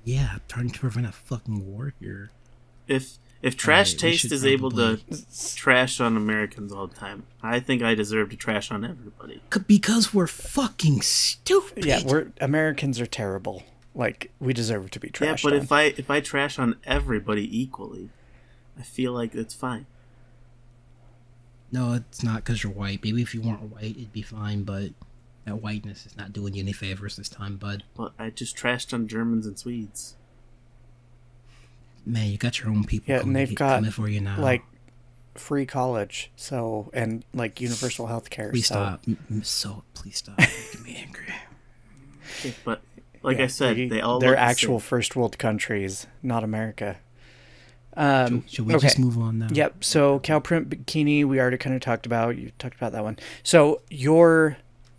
Yeah, I'm trying to prevent a fucking war here. If Trash Alright, we Taste should is able to probably- trash on Americans all the time, I think I deserve to trash on everybody. Because we're fucking stupid. Yeah, Americans are terrible. Like we deserve to be trashed. Yeah, but on. if I trash on everybody equally, I feel like it's fine. No, it's not because you're white. Maybe if you weren't white, it'd be fine, but that whiteness is not doing you any favors this time, bud. But I just trashed on Germans and Swedes. Man, you got your own people Yeah, and they've got coming for you now. like free college, so and like universal health care. Please so. stop. Please stop making me angry. Okay, but like Yeah, I said, they all they're look the actual same. first world countries, not America. Should we just move on now? Yep. So cow print bikini, we already kind of talked about. You talked about that one. So your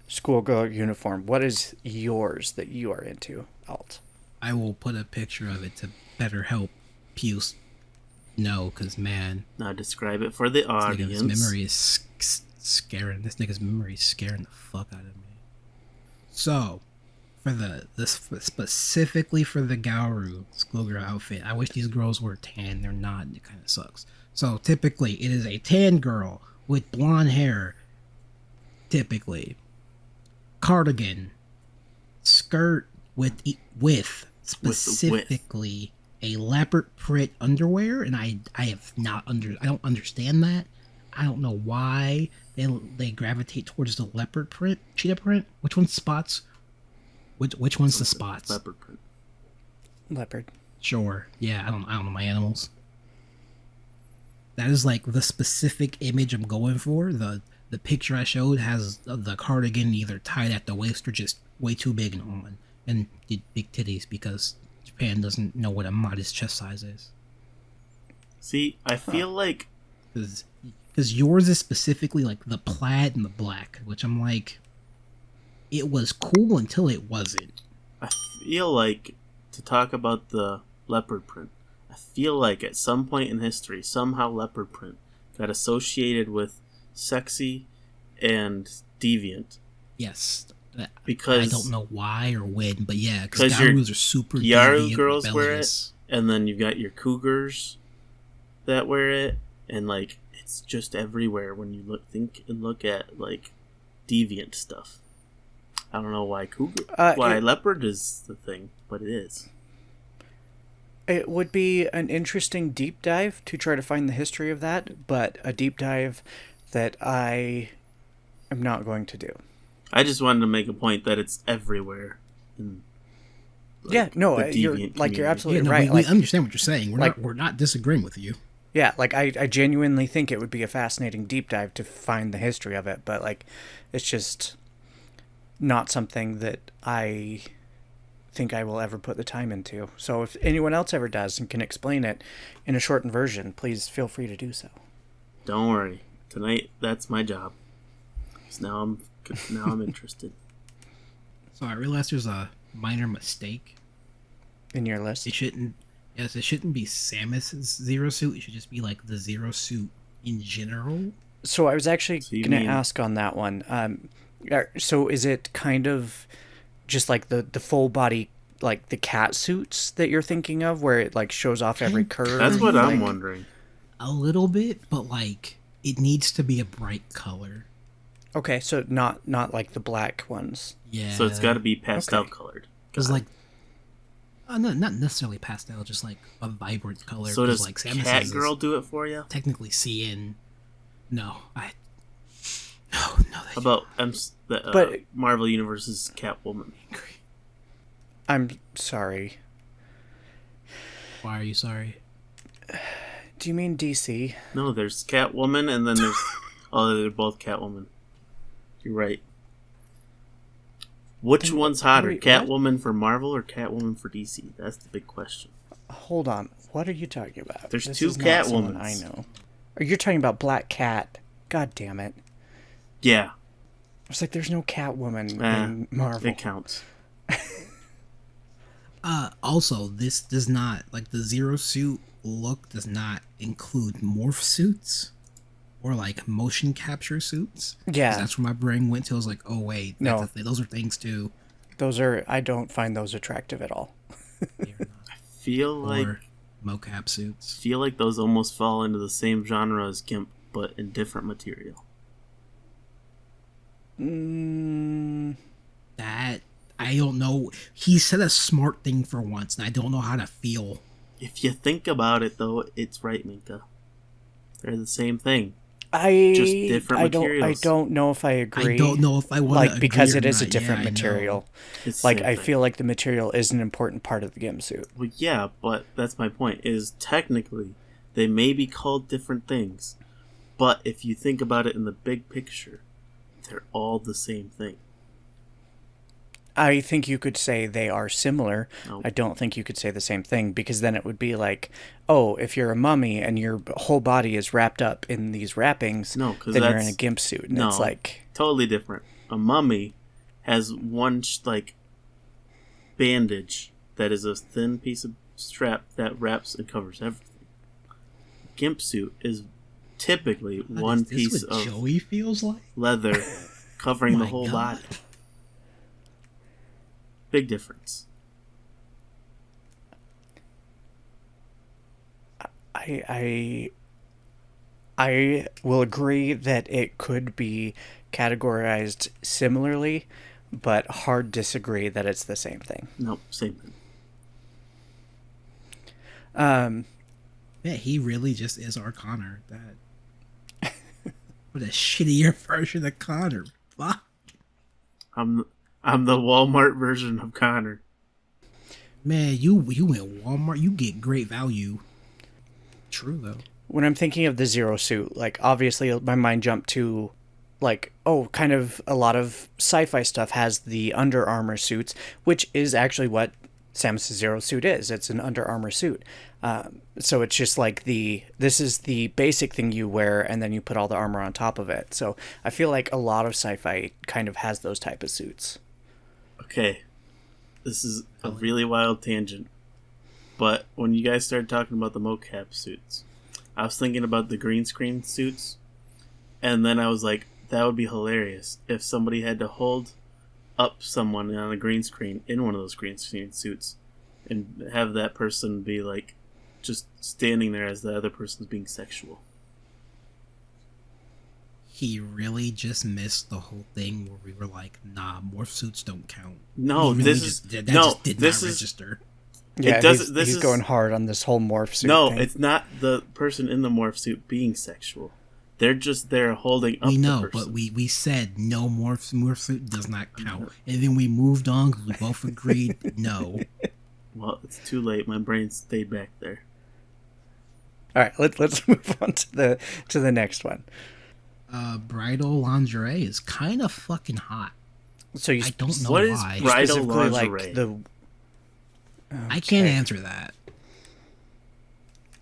schoolgirl uniform, what is yours that you are into, Alt? I will put a picture of it to better help Puce know, because man, Now describe it for the this audience. nigga's memory is scaring. This nigga's memory is scaring the fuck out of me. So, for specifically for the Gauru schoolgirl outfit, I wish these girls were tan. They're not. And it kind of sucks. So typically, it is a tan girl with blonde hair. Typically, cardigan, skirt with specifically a leopard print underwear, and I have not I don't understand that. I don't know why they gravitate towards the leopard print, cheetah print. Which one's spots? Which one's the spots? Leopard print. Leopard. Sure. Yeah, I don't know my animals. That is like the specific image I'm going for. The picture I showed has the cardigan either tied at the waist or just way too big and on, and did big titties because Japan doesn't know what a modest chest size is. See, I feel like Because yours is specifically like the plaid and the black, which I'm like, it was cool until it wasn't. I feel like to talk about the leopard print. I feel like at some point in history, somehow leopard print got associated with sexy and deviant. Yes. Because I don't know why or when, but yeah, because 'cause your Garus are super Yaru deviant, girls wear rebellious. it, and then you've got your cougars that wear it, and like it's just everywhere when you look at like deviant stuff. I don't know why leopard is the thing, but it is. It would be an interesting deep dive to try to find the history of that, but a deep dive that I am not going to do. I just wanted to make a point that it's everywhere. In, Yeah, no, the you're deviant like you're community. absolutely Yeah, no, right. we Like, understand what you're saying. We're not disagreeing with you. Yeah, like I genuinely think it would be a fascinating deep dive to find the history of it, but like it's just not something that I think I will ever put the time into. So if anyone else ever does and can explain it in a shortened version, please feel free to do so. Don't worry. Tonight, that's my job. So now I'm interested. So I realized there's a minor mistake. In your list? It shouldn't be Samus's Zero Suit. It should just be like the Zero Suit in general. So I was actually So you going to mean- ask on that one. So is it kind of just like the full body, like the cat suits that you're thinking of, where it like shows off every curve? That's what I'm like, wondering. A little bit, but like it needs to be a bright color. Okay, so not like the black ones. Yeah. So it's got to be pastel Okay. colored. Because Got like, it. not necessarily pastel, just like a vibrant color. So 'cause, does like Samus Cat is Girl do it for you? technically CN? No, no. How That about But- Marvel Universe's Catwoman? I'm sorry. Why are you sorry? Do you mean DC? No, there's Catwoman, and then there's they're both Catwoman. You're right. Which Then one's hotter, wait, what? Catwoman for Marvel or Catwoman for DC? That's the big question. Hold on. What are you talking about? There's This two is not someone Catwomans. I know. Are you talking about Black Cat? God damn it. Yeah, It's like there's no Catwoman Eh, in Marvel. it counts. Also, this does not, like, the Zero Suit look does not include morph suits or like motion capture suits. 'Cause Yeah. that's where my brain went to. I was like, oh wait, that's No. a thing. Those are things too. I don't find those attractive at all. They're not. Feel like Or mocap suits. those almost fall into the same genre as Gimp, but in different material. That I don't know. He said a smart thing for once, and I don't know how to feel. If you think about it, though, it's right, Minka. They're the same thing. I Just different I materials. don't know if I agree. I don't know if I want like because it is a different Yeah, I know. material. It's the Like same I thing. feel like the material is an important part of the gimp suit. Well, yeah, but that's my point. Is technically they may be called different things, but if you think about it in the big picture, they're all the same thing. I think you could say they are similar. Nope. I don't think you could say the same thing because then it would be like, oh, if you're a mummy and your whole body is wrapped up in these wrappings, No, 'cause then you're in that's- a gimp suit, and no. it's like, Totally different. A mummy has one like bandage that is a thin piece of strap that wraps and covers everything. Gimp suit is typically one Is this piece what of Joey feels like? leather covering the My whole God. body. Big difference. I will agree that it could be categorized similarly, but hard disagree that it's the same thing. Nope, same thing. Yeah, he really just is our Connor. That what a shittier version of Connor. Fuck. I'm the Walmart version of Connor. Man, you went Walmart. You get great value. True though. When I'm thinking of the Zero suit, like obviously my mind jumped to like, oh, kind of a lot of sci-fi stuff has the Under Armour suits, which is actually what Samus' Zero suit is. It's an Under Armour suit. So it's just like this is the basic thing you wear and then you put all the armor on top of it. So I feel like a lot of sci-fi kind of has those type of suits. Okay, this is a really wild tangent, but when you guys started talking about the mocap suits, I was thinking about the green screen suits, and then I was like, that would be hilarious if somebody had to hold up someone on a green screen in one of those green screen suits and have that person be like just standing there as the other person's being sexual. He really just missed the whole thing where we were like, nah, morph suits don't count. No, He really this just, is that no, just did this not is register. Yeah, It doesn't- this he's is- going hard on this whole morph suit no, thing. it's not the person in the morph suit being sexual. They're just there holding up We know, the person. but we said no morph suit does not count, and then we moved on because we both agreed no. Well, it's too late. My brain stayed back there. All right, let's move on to the next one. Bridal lingerie is kind of fucking hot. So you I don't know What is why. bridal specifically lingerie? like the I can't answer that.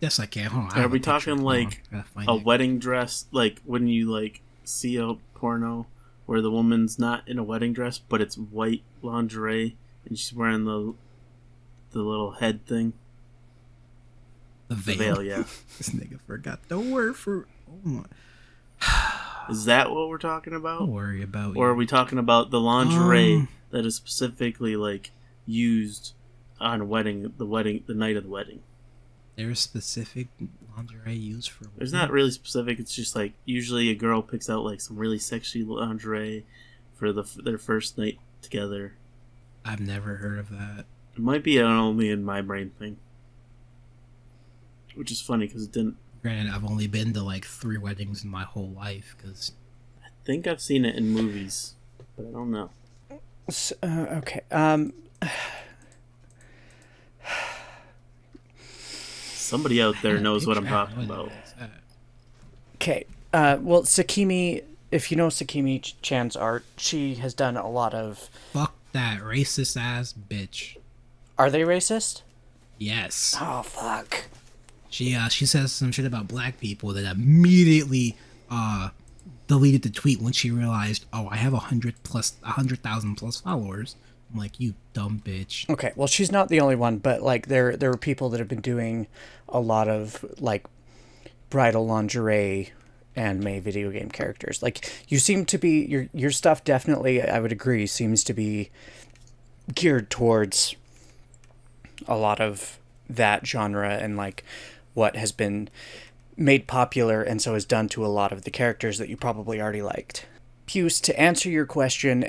Yes, I can. Hold on, I Are have we a picture. talking Hold on, like gotta find a it. wedding dress? Like when you like see a porno where the woman's not in a wedding dress, but it's white lingerie and she's wearing the little head thing. The The veil. veil, yeah. This nigga forgot the word for. Oh my. Is that what we're talking about? Don't worry about Or are you. we talking about the lingerie that is specifically like used on the night of the wedding? There's specific lingerie used for. It's not really specific. It's just like usually a girl picks out like some really sexy lingerie for their first night together. I've never heard of that. It might be an only in my brain thing, which is funny because it didn't. Granted, I've only been to like 3 weddings in my whole life because I think I've seen it in movies, but I don't know. okay. Somebody out there knows what I'm talking about. Okay. Well, Sakimi, if you know Sakimi Chan's art, she has done a lot of. Fuck that racist ass bitch. Are they racist? Yes. Oh fuck. She says some shit about black people that immediately deleted the tweet when she realized, oh, I have 100,000 plus followers. I'm like, you dumb bitch. Okay, well, she's not the only one, but like there are people that have been doing a lot of like bridal lingerie anime video game characters. Like you seem to be your stuff definitely, I would agree, seems to be geared towards a lot of that genre and like what has been made popular and so is done to a lot of the characters that you probably already liked. Hughes, to answer your question,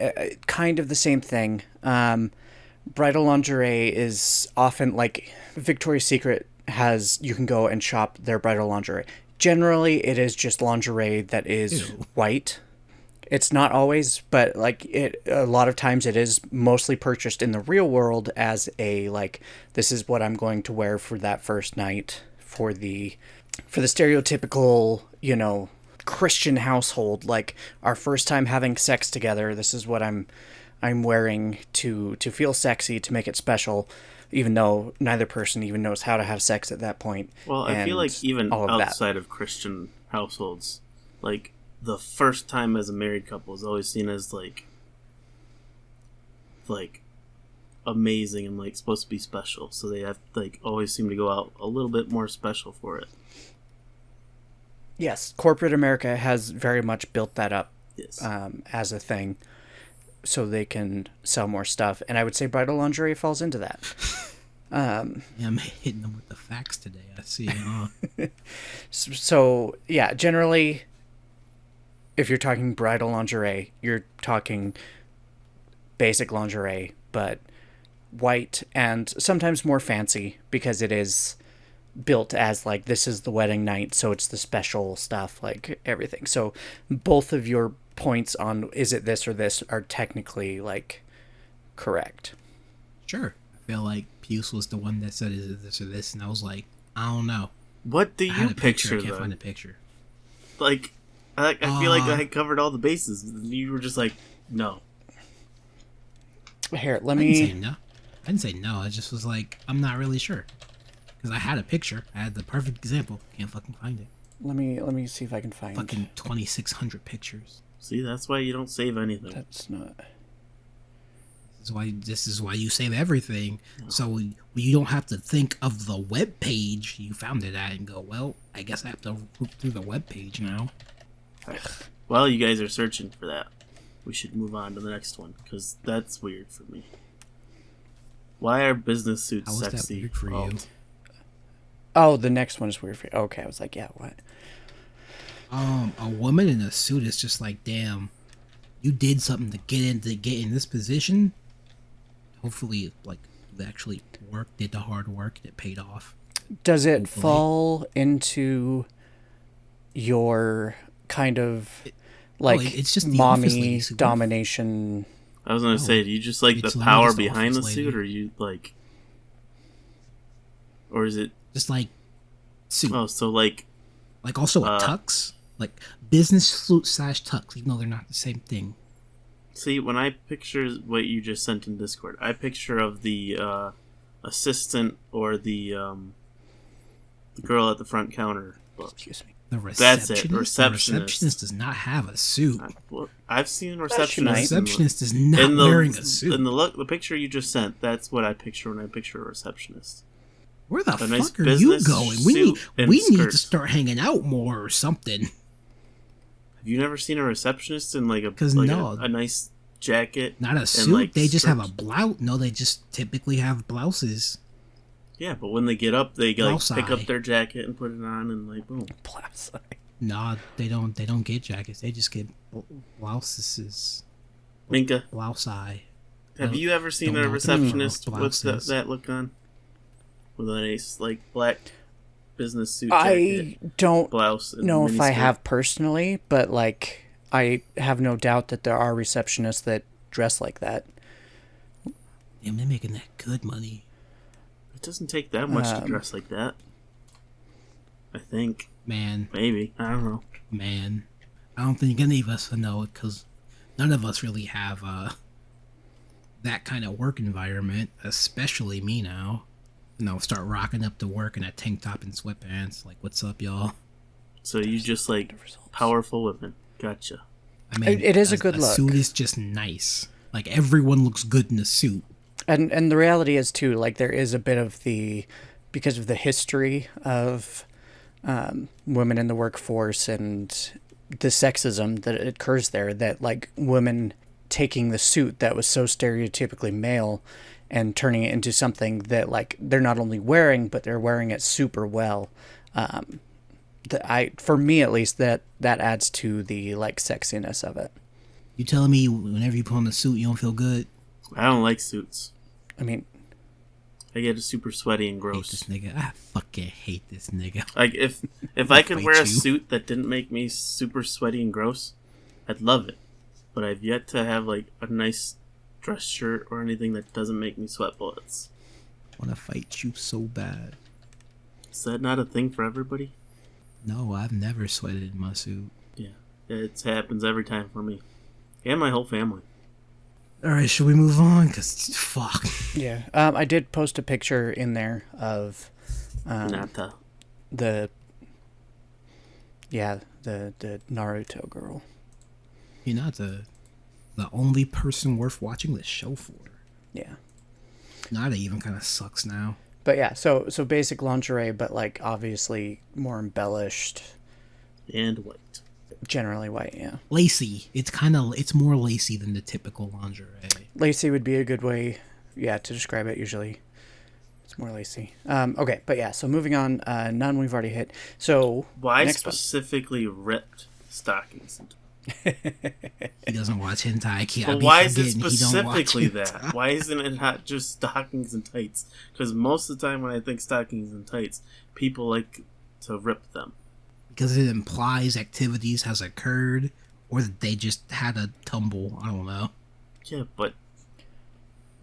kind of the same thing. Bridal lingerie is often like Victoria's Secret you can go and shop their bridal lingerie. Generally, it is just lingerie that is white. It's not always, but like a lot of times it is mostly purchased in the real world as a like, this is what I'm going to wear for that first night for the stereotypical, Christian household, like our first time having sex together. This is what I'm wearing to feel sexy, to make it special, even though neither person even knows how to have sex at that point. Well, I feel like even outside of Christian households, like the first time as a married couple is always seen as like amazing and like supposed to be special. So they have like always seem to go out a little bit more special for it. Yes, corporate America has very much built that up Yes. as a thing, so they can sell more stuff. And I would say bridal lingerie falls into that. Yeah, I'm hitting them with the facts today. I see. So yeah, generally, if you're talking bridal lingerie, you're talking basic lingerie, but white and sometimes more fancy because it is built as like, this is the wedding night, so it's the special stuff, like everything. So both of your points on is it this or this are technically like correct. Sure. I feel like Puce was the one that said, is it this or this? And I was like, I don't know. What do I had you a picture I can't though? find a picture. Like, I feel like I had covered all the bases. You were just like, no. Here, let I didn't say me. no. I didn't say no. I just was like, I'm not really sure. Because I had a picture. I had the perfect example. Can't fucking find it. Let me see if I can find. Fucking 2,600 pictures. See, that's why you don't save anything. That's not. This is why you save everything. So you don't have to think of the web page you found it at and go, well, I guess I have to look through the web page now. While you guys are searching for that, we should move on to the next one because that's weird for me. Why are business suits How is that sexy? weird for you? Oh, the next one is weird for you. Okay, I was like, yeah, what? A woman in a suit is just like, damn, you did something to get in this position. Hopefully, like, you actually worked, did the hard work, and it paid off. Does it Hopefully. fall into your kind of like it's just the office mommy ladies who domination? I was gonna say, do you just like the it's power just the behind the office suit, lady. or you like, or is it? Just like suit. Oh, so Like also a tux, like business suit / tux, even though they're not the same thing. see, when I picture what you just sent in Discord, I picture of the assistant or the girl at the front counter. Excuse me. The receptionist. That's it. The Receptionist. receptionist does not have a suit. I've seen might. The receptionists. receptionist is not wearing a suit. In the picture you just sent, that's what I picture when I picture a receptionist. Where the nice fuck are you business going? suit and We need skirt. to start hanging out more or something. Have you never seen a receptionist in like no. a nice jacket? Not a and, suit. like, They just have a skirts? blouse. No, they just typically have blouses. Yeah, but when they get up, they like Blouse pick eye. up their jacket and put it on, and like boom. Blouse. Nah, they don't. They don't get jackets. They just get blouses. Minka, Blouse eye. have you ever seen don't a know what the receptionist blouse with is. that look on? With a nice like black business suit I jacket, don't blouse, and know if I miniskirt? have personally, but like I have no doubt that there are receptionists that dress like that. Damn, they're making that good money. It doesn't take that much to dress like that. I think. Man, Maybe. I don't know. man. I don't think any of us would know it because none of us really have that kind of work environment, especially me now. You know, start rocking up to work in a tank top and sweatpants. Like, what's up, y'all? So you just like powerful women. Gotcha. I mean, It is a good look. suit is just nice. Like, everyone looks good in a suit. And the reality is too, like there is a bit of because of the history of women in the workforce and the sexism that occurs there, that like women taking the suit that was so stereotypically male and turning it into something that like they're not only wearing, but they're wearing it super well. For me at least, that adds to the like sexiness of it. You telling me whenever you put on a suit, you don't feel good? I don't like suits. I mean, I get super sweaty and I hate this gross. nigga. I fucking hate this nigga. Like if I could Fight wear a you. suit that didn't make me super sweaty and gross, I'd love it. But I've yet to have like a nice dress shirt or anything that doesn't make me sweat bullets. I want to fight you so bad. Is that not a thing for everybody? No, I've never sweated in my suit. Yeah, it happens every time for me and my whole family. All right, should we move on? Because, fuck. yeah. I did post a picture in there of Nata. the Naruto girl. You're not the only person worth watching this show for. Yeah. Nada even kind of sucks now. But yeah, so basic lingerie, but like obviously more embellished, And white. generally white, yeah. Lacy. It's more lacy than the typical lingerie. Lacy would be a good way, yeah, to describe it usually. It's more lacy. Okay, but yeah, so moving on, none we've already hit. So, Why next one. specifically ripped stockings? He doesn't watch hentai. But why is it specifically that? Why isn't it not just stockings and tights? Because most of the time when I think stockings and tights, people like to rip them. Because it implies activities has occurred, or that they just had a tumble. I don't know. Yeah, but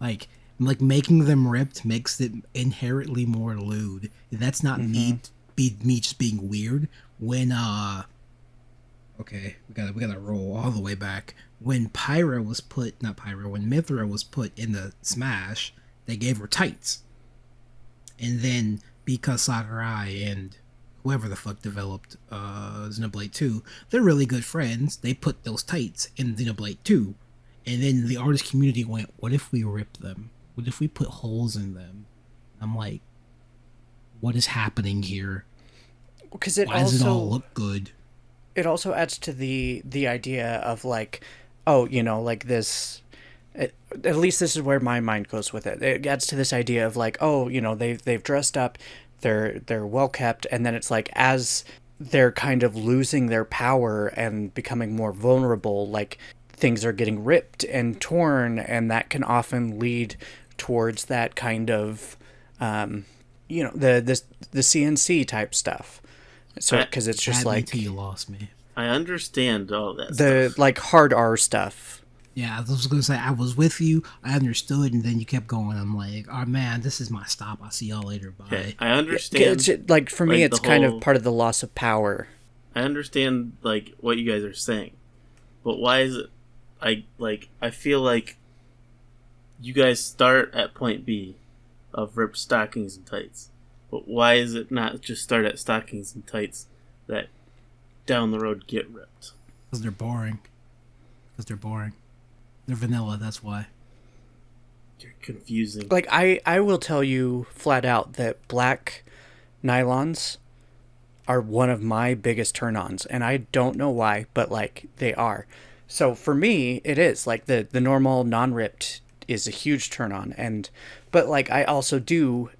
Like making them ripped makes it inherently more lewd. That's not me just being weird. When okay, we gotta roll all the way back. When when Mithra was put in the Smash, they gave her tights. And then because Sakurai and whoever the fuck developed Xenoblade 2, they're really good friends, they put those tights in Xenoblade 2. And then the artist community went, what if we rip them? What if we put holes in them? I'm like, what is happening here? Because Why does it all look good? It also adds to the idea of like, oh, you know, like this. At least this is where my mind goes with it. It adds to this idea of like, oh, you know, they've dressed up, they're well kept, and then it's like as they're kind of losing their power and becoming more vulnerable, like things are getting ripped and torn, and that can often lead towards that kind of, you know, the CNC type stuff. So because it's just Had me like till you lost me. I understand all that the stuff. like hard R stuff. Yeah, I was gonna say I was with you. I understood, and then you kept going. I'm like, oh man, this is my stop. I'll see y'all later. Bye. Okay, I understand. It's like for me, like, it's the kind of whole- part of the loss of power. I understand like what you guys are saying, but why is it? I feel like you guys start at point B of ripped stockings and tights, but why is it not just start at stockings and tights that down the road get ripped? Because they're boring. Because they're boring. They're vanilla. That's why. You're confusing. Like I will tell you flat out that black nylons are one of my biggest turn-ons, and I don't know why, but like they are. So for me, it is like the normal non-ripped is a huge turn-on, and but like I also do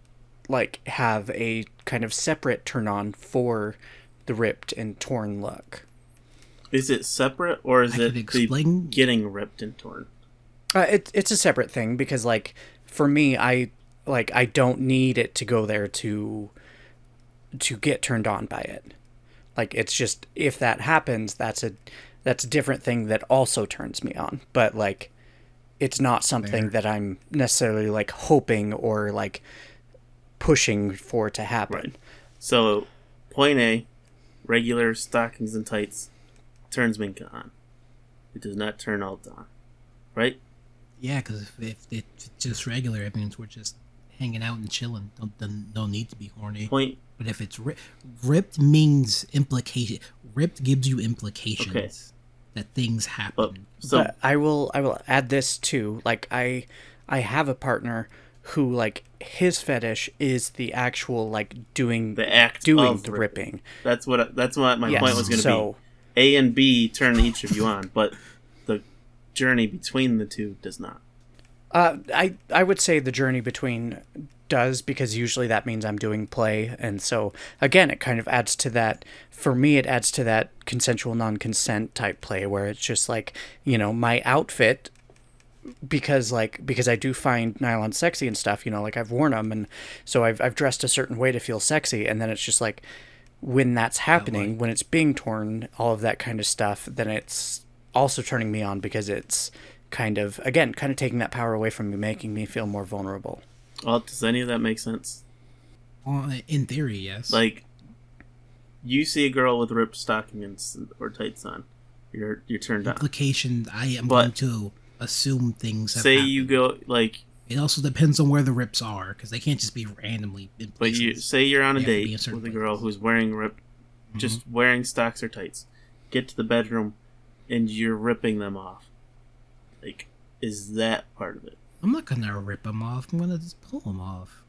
like have a kind of separate turn-on for the ripped and torn look. Is it separate or is I it could explain- the getting ripped and torn? It's a separate thing because like for me, I don't need it to go there to get turned on by it. Like it's just if that happens, that's a different thing that also turns me on. But like it's not something that I'm necessarily like hoping or like pushing for to happen. Right. So point A, regular stockings and tights turns Minka on. It does not turn Alt on. Right? Yeah, because if it's just regular, it means we're just hanging out and chilling. Don't need to be horny. Point But if it's ripped means implication. Ripped gives you implications Okay. that things but happen. so But I will add this too. Like I have a partner who like his fetish is the actual like doing the act doing of the ripping. ripping. That's what my Yes, point was going to so- be. A and B turn each of you on, but the journey between the two does not. I would say the journey between does, because usually that means I'm doing play, and so again it kind of adds to that. For me, it adds to that consensual non-consent type play where it's just like, you know, my outfit, because I do find nylon sexy and stuff, you know, like I've worn them, and so I've dressed a certain way to feel sexy, and then it's just like when that's happening, when it's being torn, all of that kind of stuff, then it's also turning me on because it's kind of taking that power away from me, making me feel more vulnerable. Well, does any of that make sense? Well, in theory, yes. Like, you see a girl with ripped stockings or tights on, you're turned on. implication, I am But- going to assume things have Say happened. you go like, It also depends on where the rips are, because they can't just be randomly in but places. you say you're on a They have to be date in certain with a girl places. who's wearing ripped, just wearing stocks or tights. Get to the bedroom, and you're ripping them off. Like, is that part of it? I'm not going to rip them off. I'm going to just pull them off.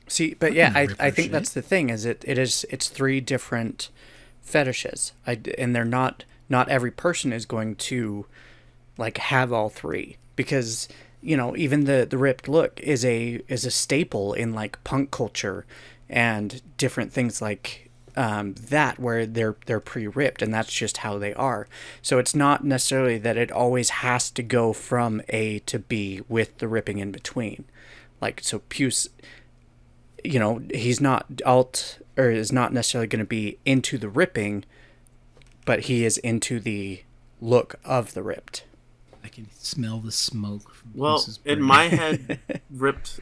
See, but I yeah, can rip I her think shit. that's the thing, is it's three different fetishes. And they're not every person is going to like have all three, because you know, even the ripped look is a staple in like punk culture and different things like that, where they're pre-ripped, and that's just how they are. So it's not necessarily that it always has to go from A to B with the ripping in between. Like, so Puce, you know, he's not is not necessarily going to be into the ripping, but he is into the look of the ripped. I can smell the smoke from Well, Mrs. in Bird. my head, ripped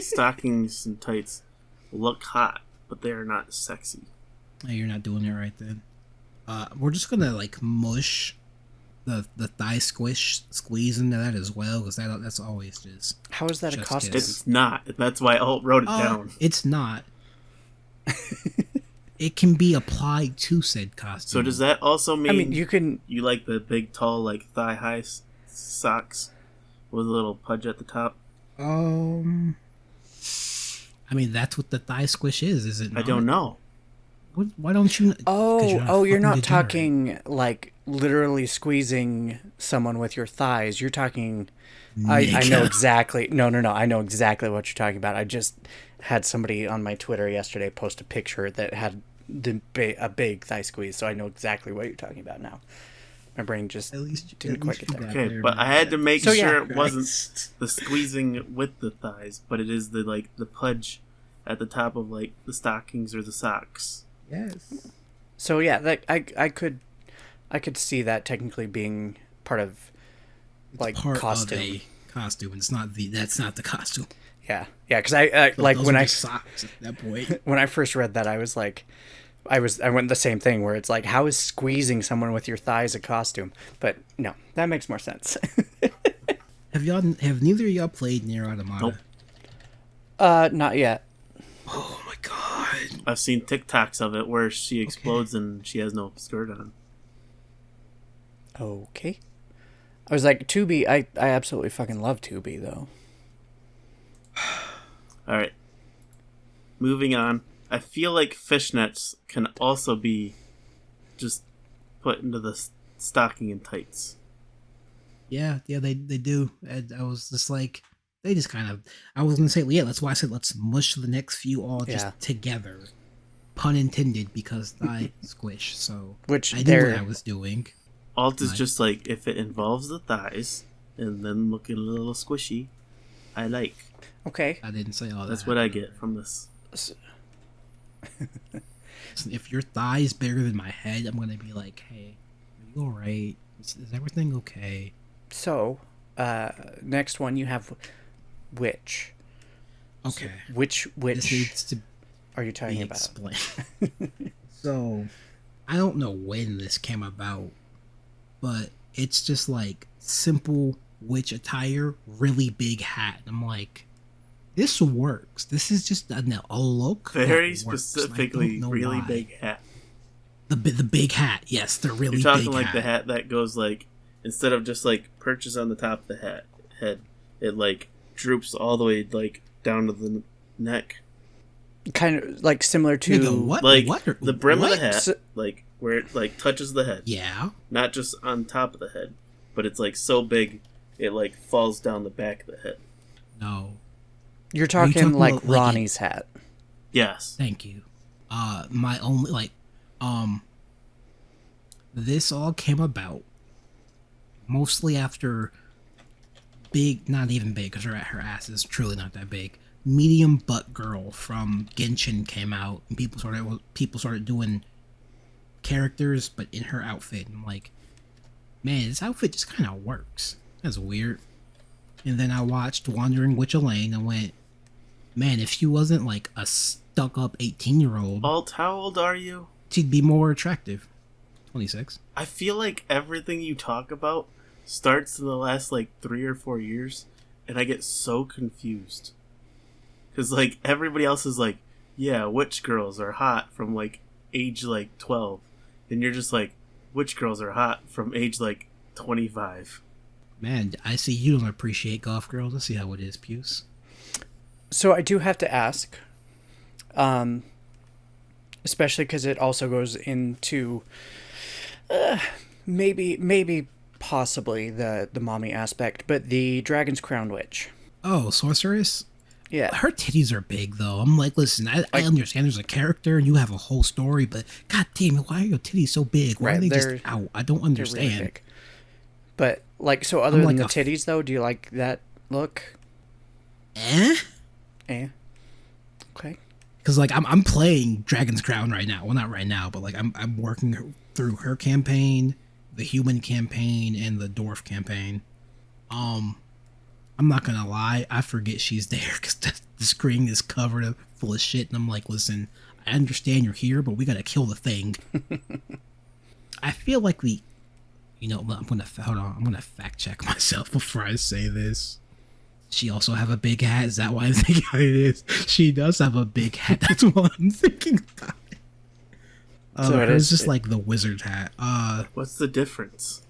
stockings and tights look hot, but they are not sexy. Oh, you're not doing it right then. We're just gonna like mush the thigh squeeze into that as well, because that's always just. How is that a Just costume? kidding. It's not. That's why I wrote it down. It's not. It can be applied to said costume. So does that also mean I mean, you can. you like the big, tall, like thigh-high socks with a little pudge at the top? I mean, that's what the thigh squish is it I not? don't know. Why don't you? 'Cause Oh, you're fucking not degenerate. talking like literally squeezing someone with your thighs. You're talking. I know Nigga. exactly. No. I know exactly what you're talking about. I just had somebody on my Twitter yesterday post a picture that had a big thigh squeeze, so I know exactly what you're talking about now. My brain just At least didn't quite get you there. got Okay, there, but I man. had to make So, sure yeah. it wasn't the squeezing with the thighs, but it is the pudge at the top of like the stockings or the socks. Yes. So yeah, that I could see that technically being part of It's like part costume. of a costume. It's not the. That's not the costume. Yeah, yeah. Because I like Those when are I just socks at that point. when I first read that, I was like, I went the same thing where it's like, how is squeezing someone with your thighs a costume? But no, that makes more sense. Have neither of y'all played Nier Automata? Nope. Not yet. Oh my god. I've seen TikToks of it where she explodes and she has no skirt on. Okay. I was like, 2B, I absolutely fucking love 2B, though. Alright. Moving on. I feel like fishnets can also be just put into the stocking and tights. Yeah, they do. And I was just like, they just kind of. I was gonna say, yeah. That's why I said let's mush the next few all just Yeah. together. Pun intended, because I squish. So Which I knew they're- what I was doing. Alt is Nice. just like, if it involves the thighs and then looking a little squishy, I like. Okay. I didn't say all that. That's what I get from this. Listen, if your thigh is bigger than my head, I'm gonna be like, hey, are you alright? Is everything okay? So, next one you have Witch. Okay. Which This witch needs to are you talking be about? explained. So, I don't know when this came about, but it's just like simple witch attire, really big hat. I'm like, this works. This is just a look. that Very works, and I specifically, don't know really why. big hat. The big hat. Yes, the really You're talking big like hat. the hat that goes like, instead of just like perches on the top of the head, it like droops all the way like down to the neck. Kind of like similar to Nigga, what? Like What? the brim of the What? hat, So- like where it like touches the head. Yeah. Not just on top of the head, but it's like so big it like falls down the back of the head. No. you're talking, talking like about, like, Ronnie's hat. Yes. Thank you. My only this all came about mostly after big, not even big, because her ass is truly not that big. Medium butt girl from Genshin came out, and people started doing characters, but in her outfit. I'm like, man, this outfit just kind of works. That's weird. And then I watched Wandering Witch Elaine and went, man, if she wasn't like a stuck-up 18-year-old, Alt, how old are you? she'd be more attractive. 26. I feel like everything you talk about starts in the last like 3 or 4 years, and I get so confused. Because like everybody else is like, yeah, witch girls are hot from like age like 12, and you're just like, witch girls are hot from age like 25. Man, I see you don't appreciate golf girls. I see how it is, Puce. So I do have to ask, especially because it also goes into maybe possibly the mommy aspect, but the Dragon's Crown Witch. Oh, sorceress? Yeah. Her titties are big, though. I'm like, listen, I understand there's a character and you have a whole story, but god damn it, why are your titties so big? Why Right, are they they're- just out? I don't They're understand. really big. But like, so other I'm than like the titties, though, do you like that look? Eh? Eh. Okay. Because like I'm playing Dragon's Crown right now. Well, not right now, but like I'm working through her campaign, the human campaign, and the dwarf campaign. I'm not gonna lie, I forget she's there because the screen is covered full of shit, and I'm like, listen, I understand you're here, but we gotta kill the thing. I feel like I'm gonna hold on. I'm gonna fact check myself before I say this. She also have a big hat. Is that why I'm thinking it is? She does have a big hat. That's what I'm thinking about. So it hers is- just like the wizard hat. What's the difference?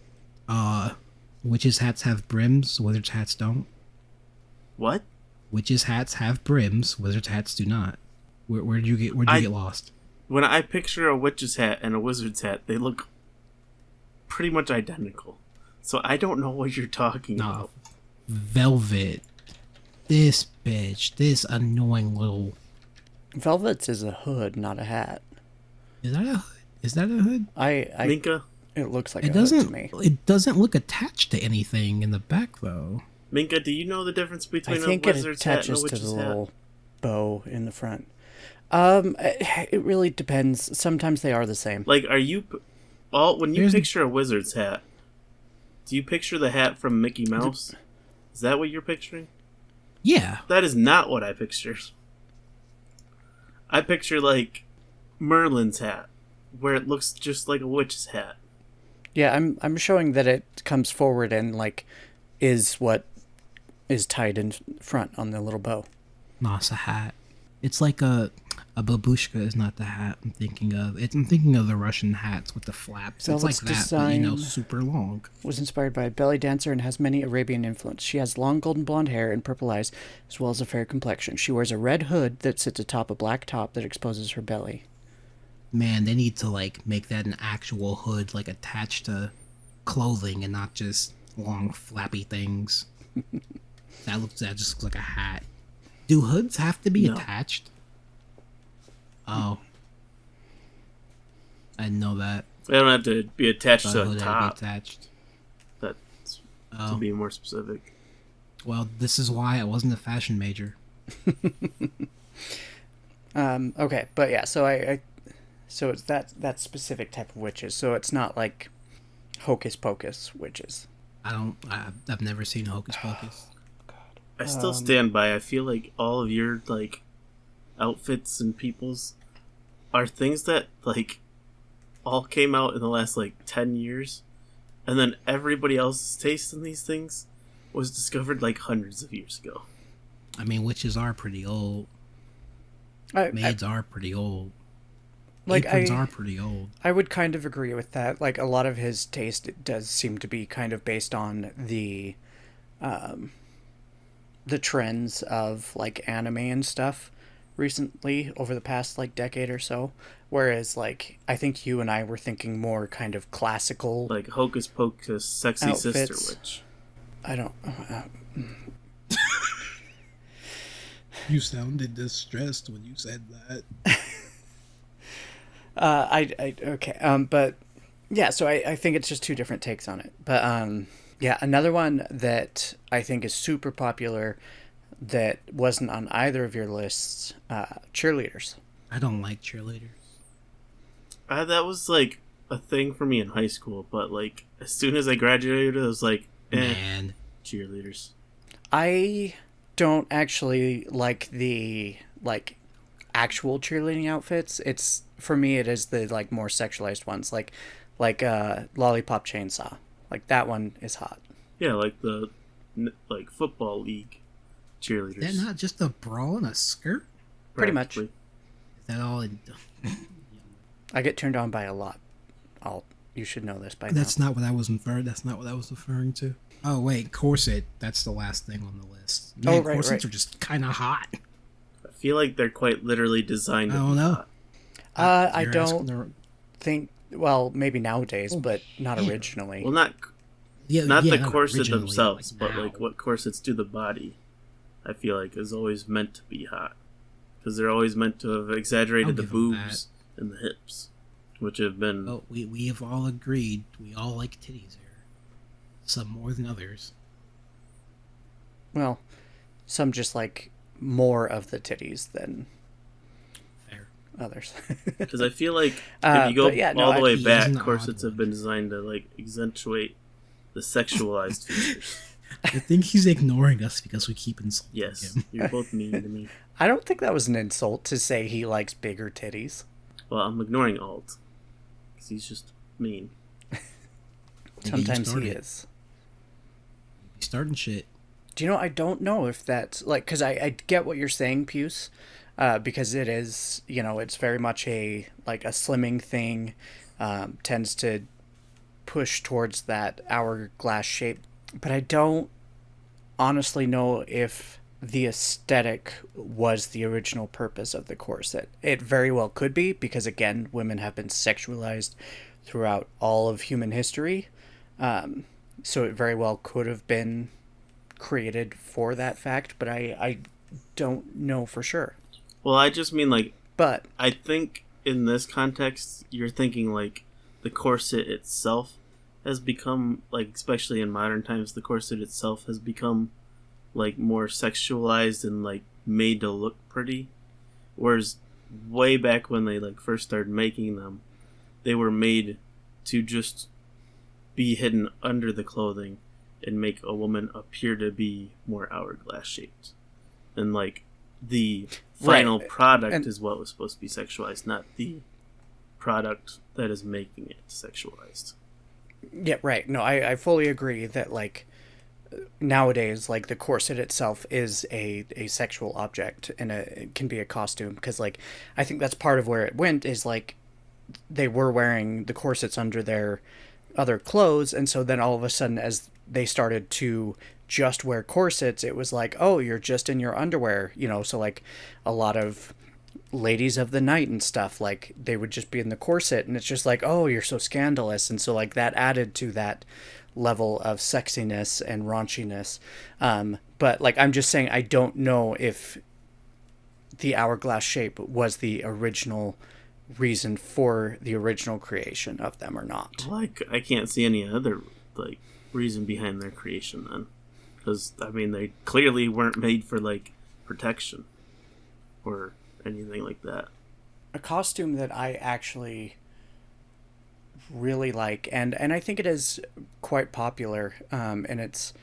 Witches' hats have brims. Wizards' hats don't. What? Witches' hats have brims. Wizards' hats do not. Where'd you get lost? When I picture a witch's hat and a wizard's hat, they look pretty much identical. So I don't know what you're talking Nah, about. velvet. This bitch. This annoying little. Velvet's is a hood, not a hat. Is that a hood? Is that a hood? Minka? It looks like It a hood to doesn't. me. It doesn't look attached to anything in the back though. Minka, do you know the difference I between a think it wizard's hat and a attaches to witch's the hat? little bow in the front. It really depends. Sometimes they are the same. Like, are you... when you Here's- picture a wizard's hat, Do you picture the hat from Mickey Mouse? Is that what you're picturing? Yeah. That is not what I picture. I picture, like, Merlin's hat, where it looks just like a witch's hat. Yeah, I'm showing that it comes forward and, like, is what is tied in front on the little bow. No, it's a hat. It's like a babushka is not the hat I'm thinking of. I'm thinking of the Russian hats with the flaps. It's like that, but, you know, super long. Was inspired by a belly dancer and has many Arabian influence. She has long golden blonde hair and purple eyes, as well as a fair complexion. She wears a red hood that sits atop a black top that exposes her belly. Man, they need to, like, make that an actual hood, like, attached to clothing and not just long flappy things. That just looks like a hat. Do hoods have to be attached? Oh. I didn't know that. They don't have to be attached to a Hood had top. to be attached. That's to be more specific. Well, this is why I wasn't a fashion major. Okay, but yeah, so so it's that specific type of witches. So it's not like hocus pocus witches. I've never seen Hocus Pocus. I still stand by. I feel like all of your, like, outfits and people's are things that, like, all came out in the last, like, 10 years. And then everybody else's taste in these things was discovered, like, hundreds of years ago. I mean, witches are pretty old. Maids are pretty old. Like, Aprons are pretty old. I would kind of agree with that. Like, a lot of his taste does seem to be kind of based on the trends of, like, anime and stuff recently over the past, like, decade or so. Whereas, like, I think you and I were thinking more kind of classical, like Hocus Pocus, Sexy outfits. Sister Witch. I don't. You sounded distressed when you said that. Okay. But yeah, so I think it's just two different takes on it. But yeah, another one that I think is super popular that wasn't on either of your lists, cheerleaders. I don't like cheerleaders. That was, like, a thing for me in high school, but, like, as soon as I graduated, I was like, Man. cheerleaders. I don't actually like the, like, actual cheerleading outfits. It's, for me, it is the, like, more sexualized ones, like Lollipop Chainsaw. Like, that one is hot. Yeah, like the, like, football league cheerleaders. They're not just a bra and a skirt? Pretty much. Is that all it... I get turned on by a lot. You should know this by now. That's not what I was inferring. That's not what I was referring to. Oh, wait, corset. That's the last thing on the list. Man, right, corsets right. are just kind of hot. I feel like they're quite literally designed to I don't be know. hot. I You're don't asking the- think, well, maybe nowadays, but not yeah. originally. Well, not Yeah, the not corset originally, themselves, like but, now. like, what corsets do the body, I feel like, is always meant to be hot. Because they're always meant to have I'll exaggerated the give 'em boobs and the hips, which have been... Well, we have all agreed. We all like titties here. Some more than others. Well, some just like more of the titties than Fair. others. Because I feel like if you go but yeah, no, all the way he back, is an odd corsets one. have been designed to, like, accentuate the sexualized features. I think he's ignoring us because we keep insulting Yes, him. you're both mean to me. I don't think that was an insult to say he likes bigger titties. Well, I'm ignoring Alt. Because he's just mean. Sometimes he started. is. He's starting shit. Do you know, I don't know if that's, like, because I get what you're saying, Puce, because it is, you know, it's very much a slimming thing, tends to push towards that hourglass shape, but I don't honestly know if the aesthetic was the original purpose of the corset. It very well could be, because, again, women have been sexualized throughout all of human history, so it very well could have been created for that fact, but I don't know for sure. Well, I just mean, like, But I think in this context, you're thinking, like, the corset itself has become, like, especially in modern times, the corset itself has become, like, more sexualized and, like, made to look pretty. Whereas way back when they, like, first started making them, they were made to just be hidden under the clothing and make a woman appear to be more hourglass shaped. And like the final product is what was supposed to be sexualized, not the product that is making it sexualized. Yeah, right. No, I fully agree that like nowadays, like the corset itself is a sexual object, and it can be a costume, because like I think that's part of where it went, is like they were wearing the corsets under their other clothes, and so then all of a sudden, as they started to just wear corsets, it was like, oh, you're just in your underwear, you know. So like a lot of ladies of the night and stuff, like they would just be in the corset, and it's just like, oh, you're so scandalous. And so like that added to that level of sexiness and raunchiness. But like I'm just saying, I don't know if the hourglass shape was the original reason for the original creation of them or not. Like I can't see any other like reason behind their creation then, because I mean they clearly weren't made for like protection or anything like that. A costume that I actually really like, and I think it is quite popular, and it's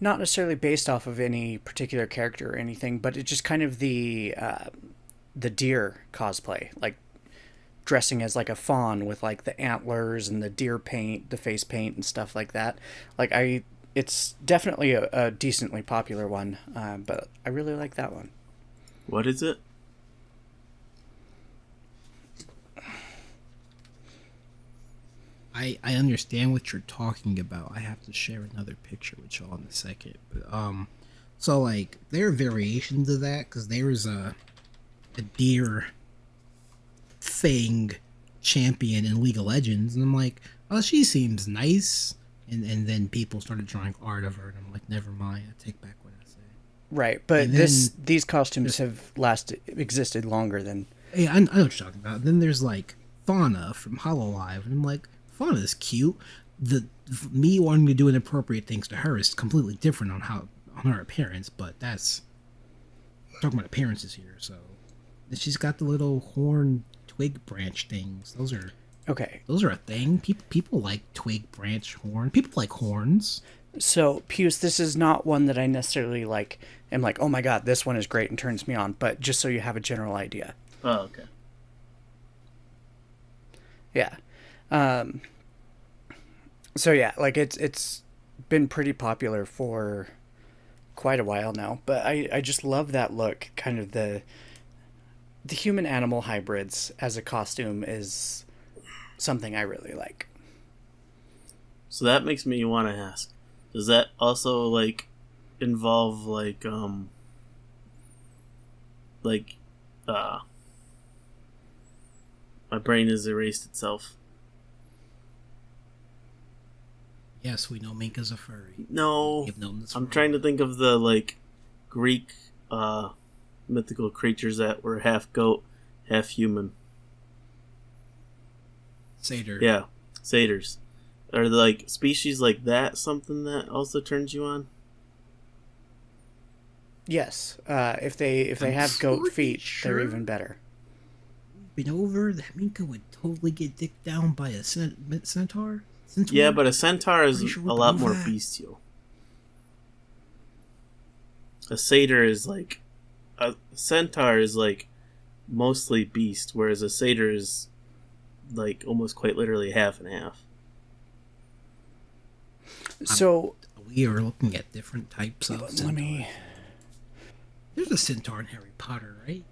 not necessarily based off of any particular character or anything, but it's just kind of the deer cosplay, like dressing as like a fawn with like the antlers and the deer paint, the face paint and stuff like that. Like it's definitely a decently popular one, but I really like that one. What is it? I understand what you're talking about. I have to share another picture with y'all in a second. But so like there are variations of that, because there's a deer thing champion in League of Legends, and I'm like, oh, she seems nice, and then people started drawing art of her, and I'm like, never mind, I take back what I say. Right, but these costumes have existed longer than. Yeah, I know what you're talking about. Then there's like Fauna from Hololive, and I'm like, Fauna's cute. Me wanting to do inappropriate things to her is completely different on her appearance, but that's talking about appearances here. So she's got the little horn twig branch things. Those are okay. Those are a thing. People like twig branch horn. People like horns. So Puce, this is not one that I necessarily like. Am like, oh my god, this one is great and turns me on. But just so you have a general idea. Oh, okay. Yeah. So yeah, like it's been pretty popular for quite a while now, but I just love that look. Kind of the human animal hybrids as a costume is something I really like. So that makes me want to ask, does that also like involve my brain has erased itself. Yes, we know Minka's a furry. No, I'm trying to think of the like Greek mythical creatures that were half goat, half human. Satyr. Yeah, satyrs. Are like species like that something that also turns you on? Yes, if they have goat feet, sure. they're even better. Been over that Minka would totally get dicked down by a centaur. Yeah, but a centaur is a lot more bestial. A satyr is like a centaur is like mostly beast, whereas a satyr is like almost quite literally half and half. So we are looking at different types of centaurs. Let me. There's a centaur in Harry Potter, right?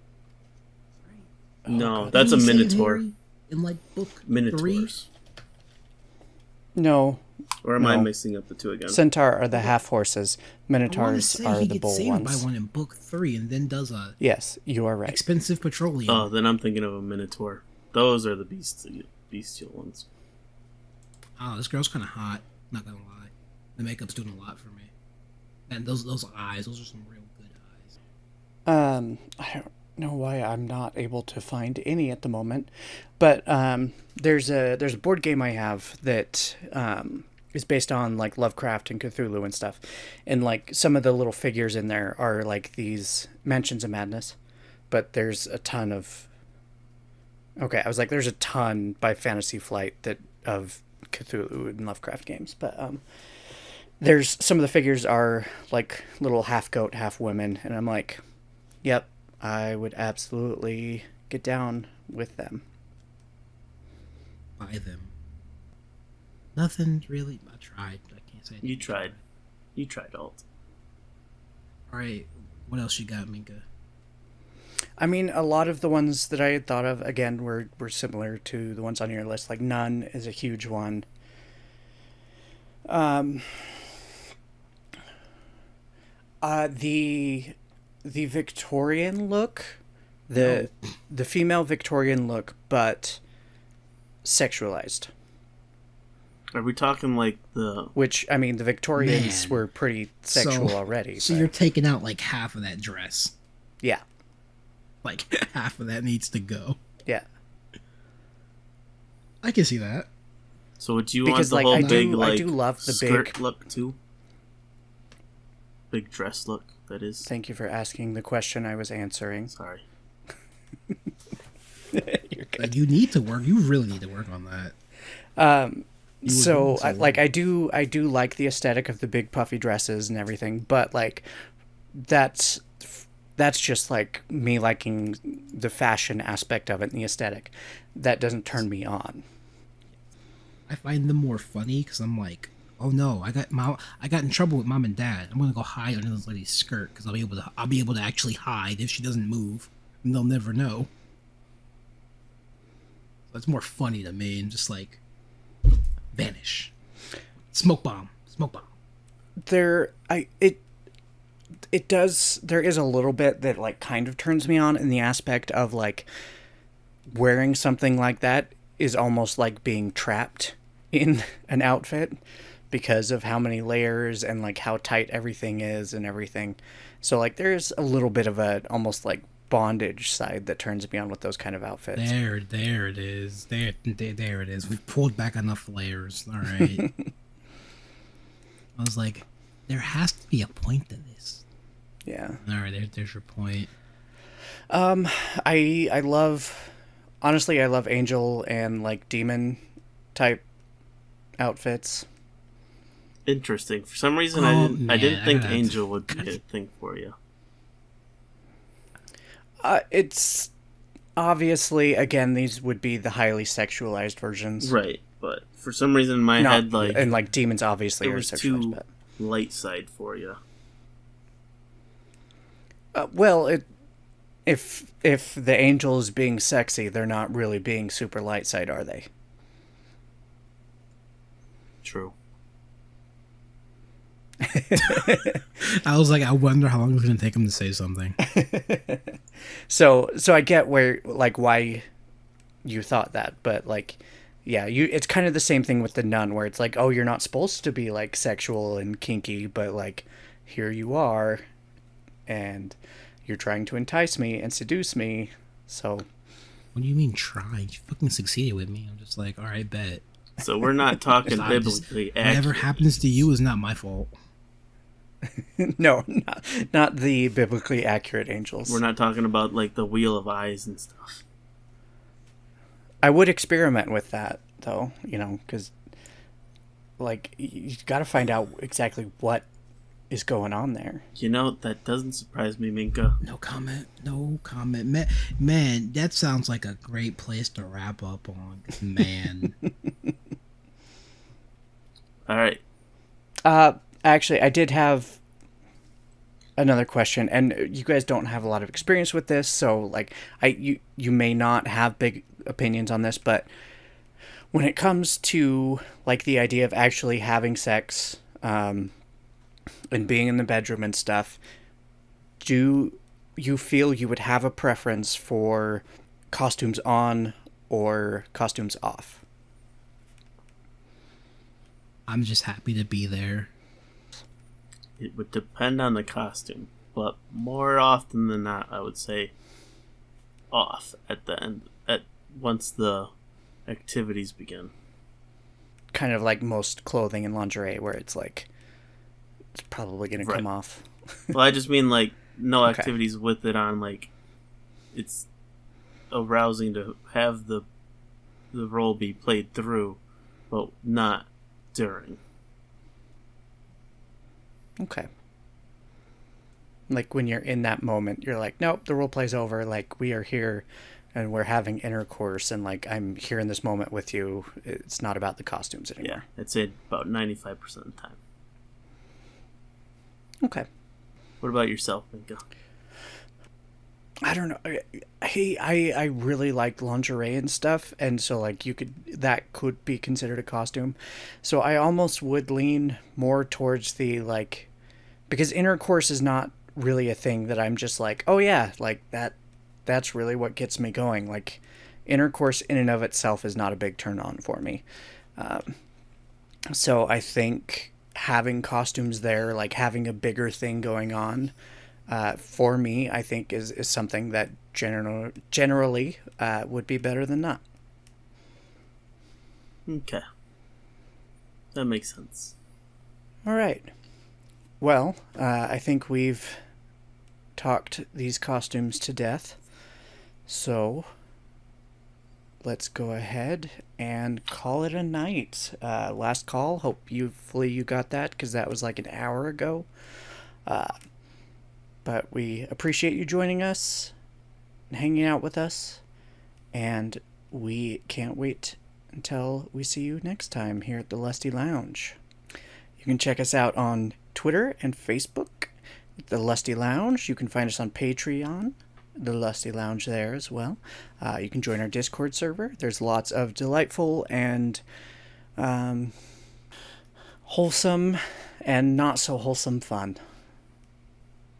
No, that's a minotaur. In like book Minotaurs. 3? No. Or am I mixing up the two again? Centaur are the half horses. Minotaurs are the bull ones. He gets saved by one in book 3 and then does a yes, you are right. Expensive petroleum. Oh, then I'm thinking of a minotaur. Those are the bestial ones. Oh, this girl's kind of hot. Not gonna lie, the makeup's doing a lot for me. And those eyes, those are some real good eyes. I don't know why I'm not able to find any at the moment, but there's a board game I have that is based on like Lovecraft and Cthulhu and stuff, and like some of the little figures in there are like these Mansions of Madness, but there's a ton of. Okay, I was like, there's a ton by Fantasy Flight of Cthulhu and Lovecraft games. But there's some of the figures are like little half goat, half women, and I'm like, yep, I would absolutely get down with them. Buy them. Nothing really. I tried. I can't say anything. You tried alt. All right. What else you got, Minka? I mean, a lot of the ones that I had thought of, again, were similar to the ones on your list. Like, Nun is a huge one. The Victorian look, the female Victorian look, but sexualized. Are we talking like Which, I mean, the Victorians were pretty sexual already. So you're taking out like half of that dress. Yeah. Like half of that needs to go. Yeah. I can see that. So would you because, want the like, whole big I do love the skirt big look too? Big dress look, that is. Thank you for asking the question I was answering. Sorry. You're good. Like, you need to work. You really need to work on that. So I do like the aesthetic of the big puffy dresses and everything, but like that's just like me liking the fashion aspect of it and the aesthetic. That doesn't turn me on. I find them more funny because I'm like, oh no, I got in trouble with mom and dad. I'm gonna go hide under this lady's skirt because I'll be able to actually hide if she doesn't move, and they'll never know. So it's more funny to me, and just like vanish, smoke bomb. There is a little bit that like kind of turns me on in the aspect of like wearing something like that is almost like being trapped in an outfit because of how many layers and like how tight everything is and everything. So like there's a little bit of a almost like bondage side that turns me on with those kind of outfits. There it is. There it is. We've pulled back enough layers. All right. I was like, there has to be a point to this. Yeah. All right, there's your point. I love angel and like demon type outfits. Interesting. For some reason, I didn't think Angel would be a thing for you. It's obviously, again, these would be the highly sexualized versions, right? But for some reason, in my head, like, and like demons obviously it are was sexualized. too But light side for you. Well, if the angel is being sexy, they're not really being super light side, are they? True. I was like, I wonder how long it's going to take him to say something. So I get where, like, why you thought that, but like, yeah, it's kind of the same thing with the nun, where it's like, oh, you're not supposed to be like sexual and kinky, but like, here you are, and you're trying to entice me and seduce me. So, what do you mean trying? You fucking succeeded with me. I'm just like, all right, bet. So we're not talking biblically accurate. Whatever happens to you is not my fault. No, not the biblically accurate angels. We're not talking about like the wheel of eyes and stuff. I would experiment with that though, because like you got to find out exactly what is going on there. That doesn't surprise me, Minka. No comment. Man, that sounds like a great place to wrap up on. Man. All right. Actually, I did have another question, and you guys don't have a lot of experience with this, so like you may not have big opinions on this, but when it comes to like the idea of actually having sex and being in the bedroom and stuff, do you feel you would have a preference for costumes on or costumes off? I'm just happy to be there. It would depend on the costume, but more often than not, I would say off at the end, once the activities begin. Kind of like most clothing and lingerie, where it's like it's probably going to come off. Well, I just mean like no activities with it on. Like it's arousing to have the role be played through, but not during. Okay. Like when you're in that moment, you're like, nope, the role play's over. Like we are here and we're having intercourse and like I'm here in this moment with you. It's not about the costumes anymore. Yeah, I'd say about 95% of the time. Okay. What about yourself, Minka? I don't know. I really like lingerie and stuff, and so like that could be considered a costume. So I almost would lean more towards the like, because intercourse is not really a thing that I'm just like, oh yeah, like that's really what gets me going. Like intercourse in and of itself is not a big turn on for me. So I think having costumes there, like having a bigger thing going on, for me, I think is something that generally would be better than not. Okay. That makes sense. All right. Well, I think we've talked these costumes to death. So let's go ahead and call it a night. Last call. Hopefully you got that because that was like an hour ago. But we appreciate you joining us and hanging out with us. And we can't wait until we see you next time here at the Lusty Lounge. You can check us out on Twitter and Facebook, the Lusty Lounge. You can find us on Patreon, the Lusty Lounge there as well. You can join our Discord server. There's lots of delightful and wholesome and not so wholesome fun.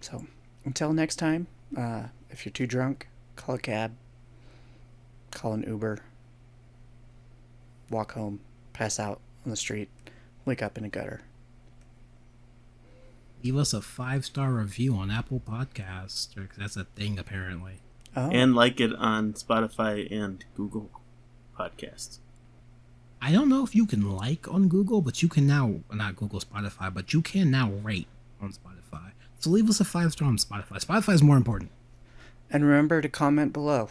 So, until next time, if you're too drunk, call a cab, call an Uber, walk home, pass out on the street, wake up in a gutter. Leave us a 5-star review on Apple Podcasts, because that's a thing apparently. Oh. And like it on Spotify and Google Podcasts. I don't know if you can like on Google, but you can now, not Google, Spotify, but you can now rate on Spotify. So leave us a 5-star on Spotify. Spotify is more important. And remember to comment below.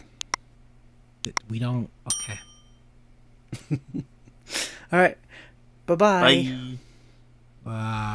We don't. Okay. All right. Bye-bye. Bye. Bye.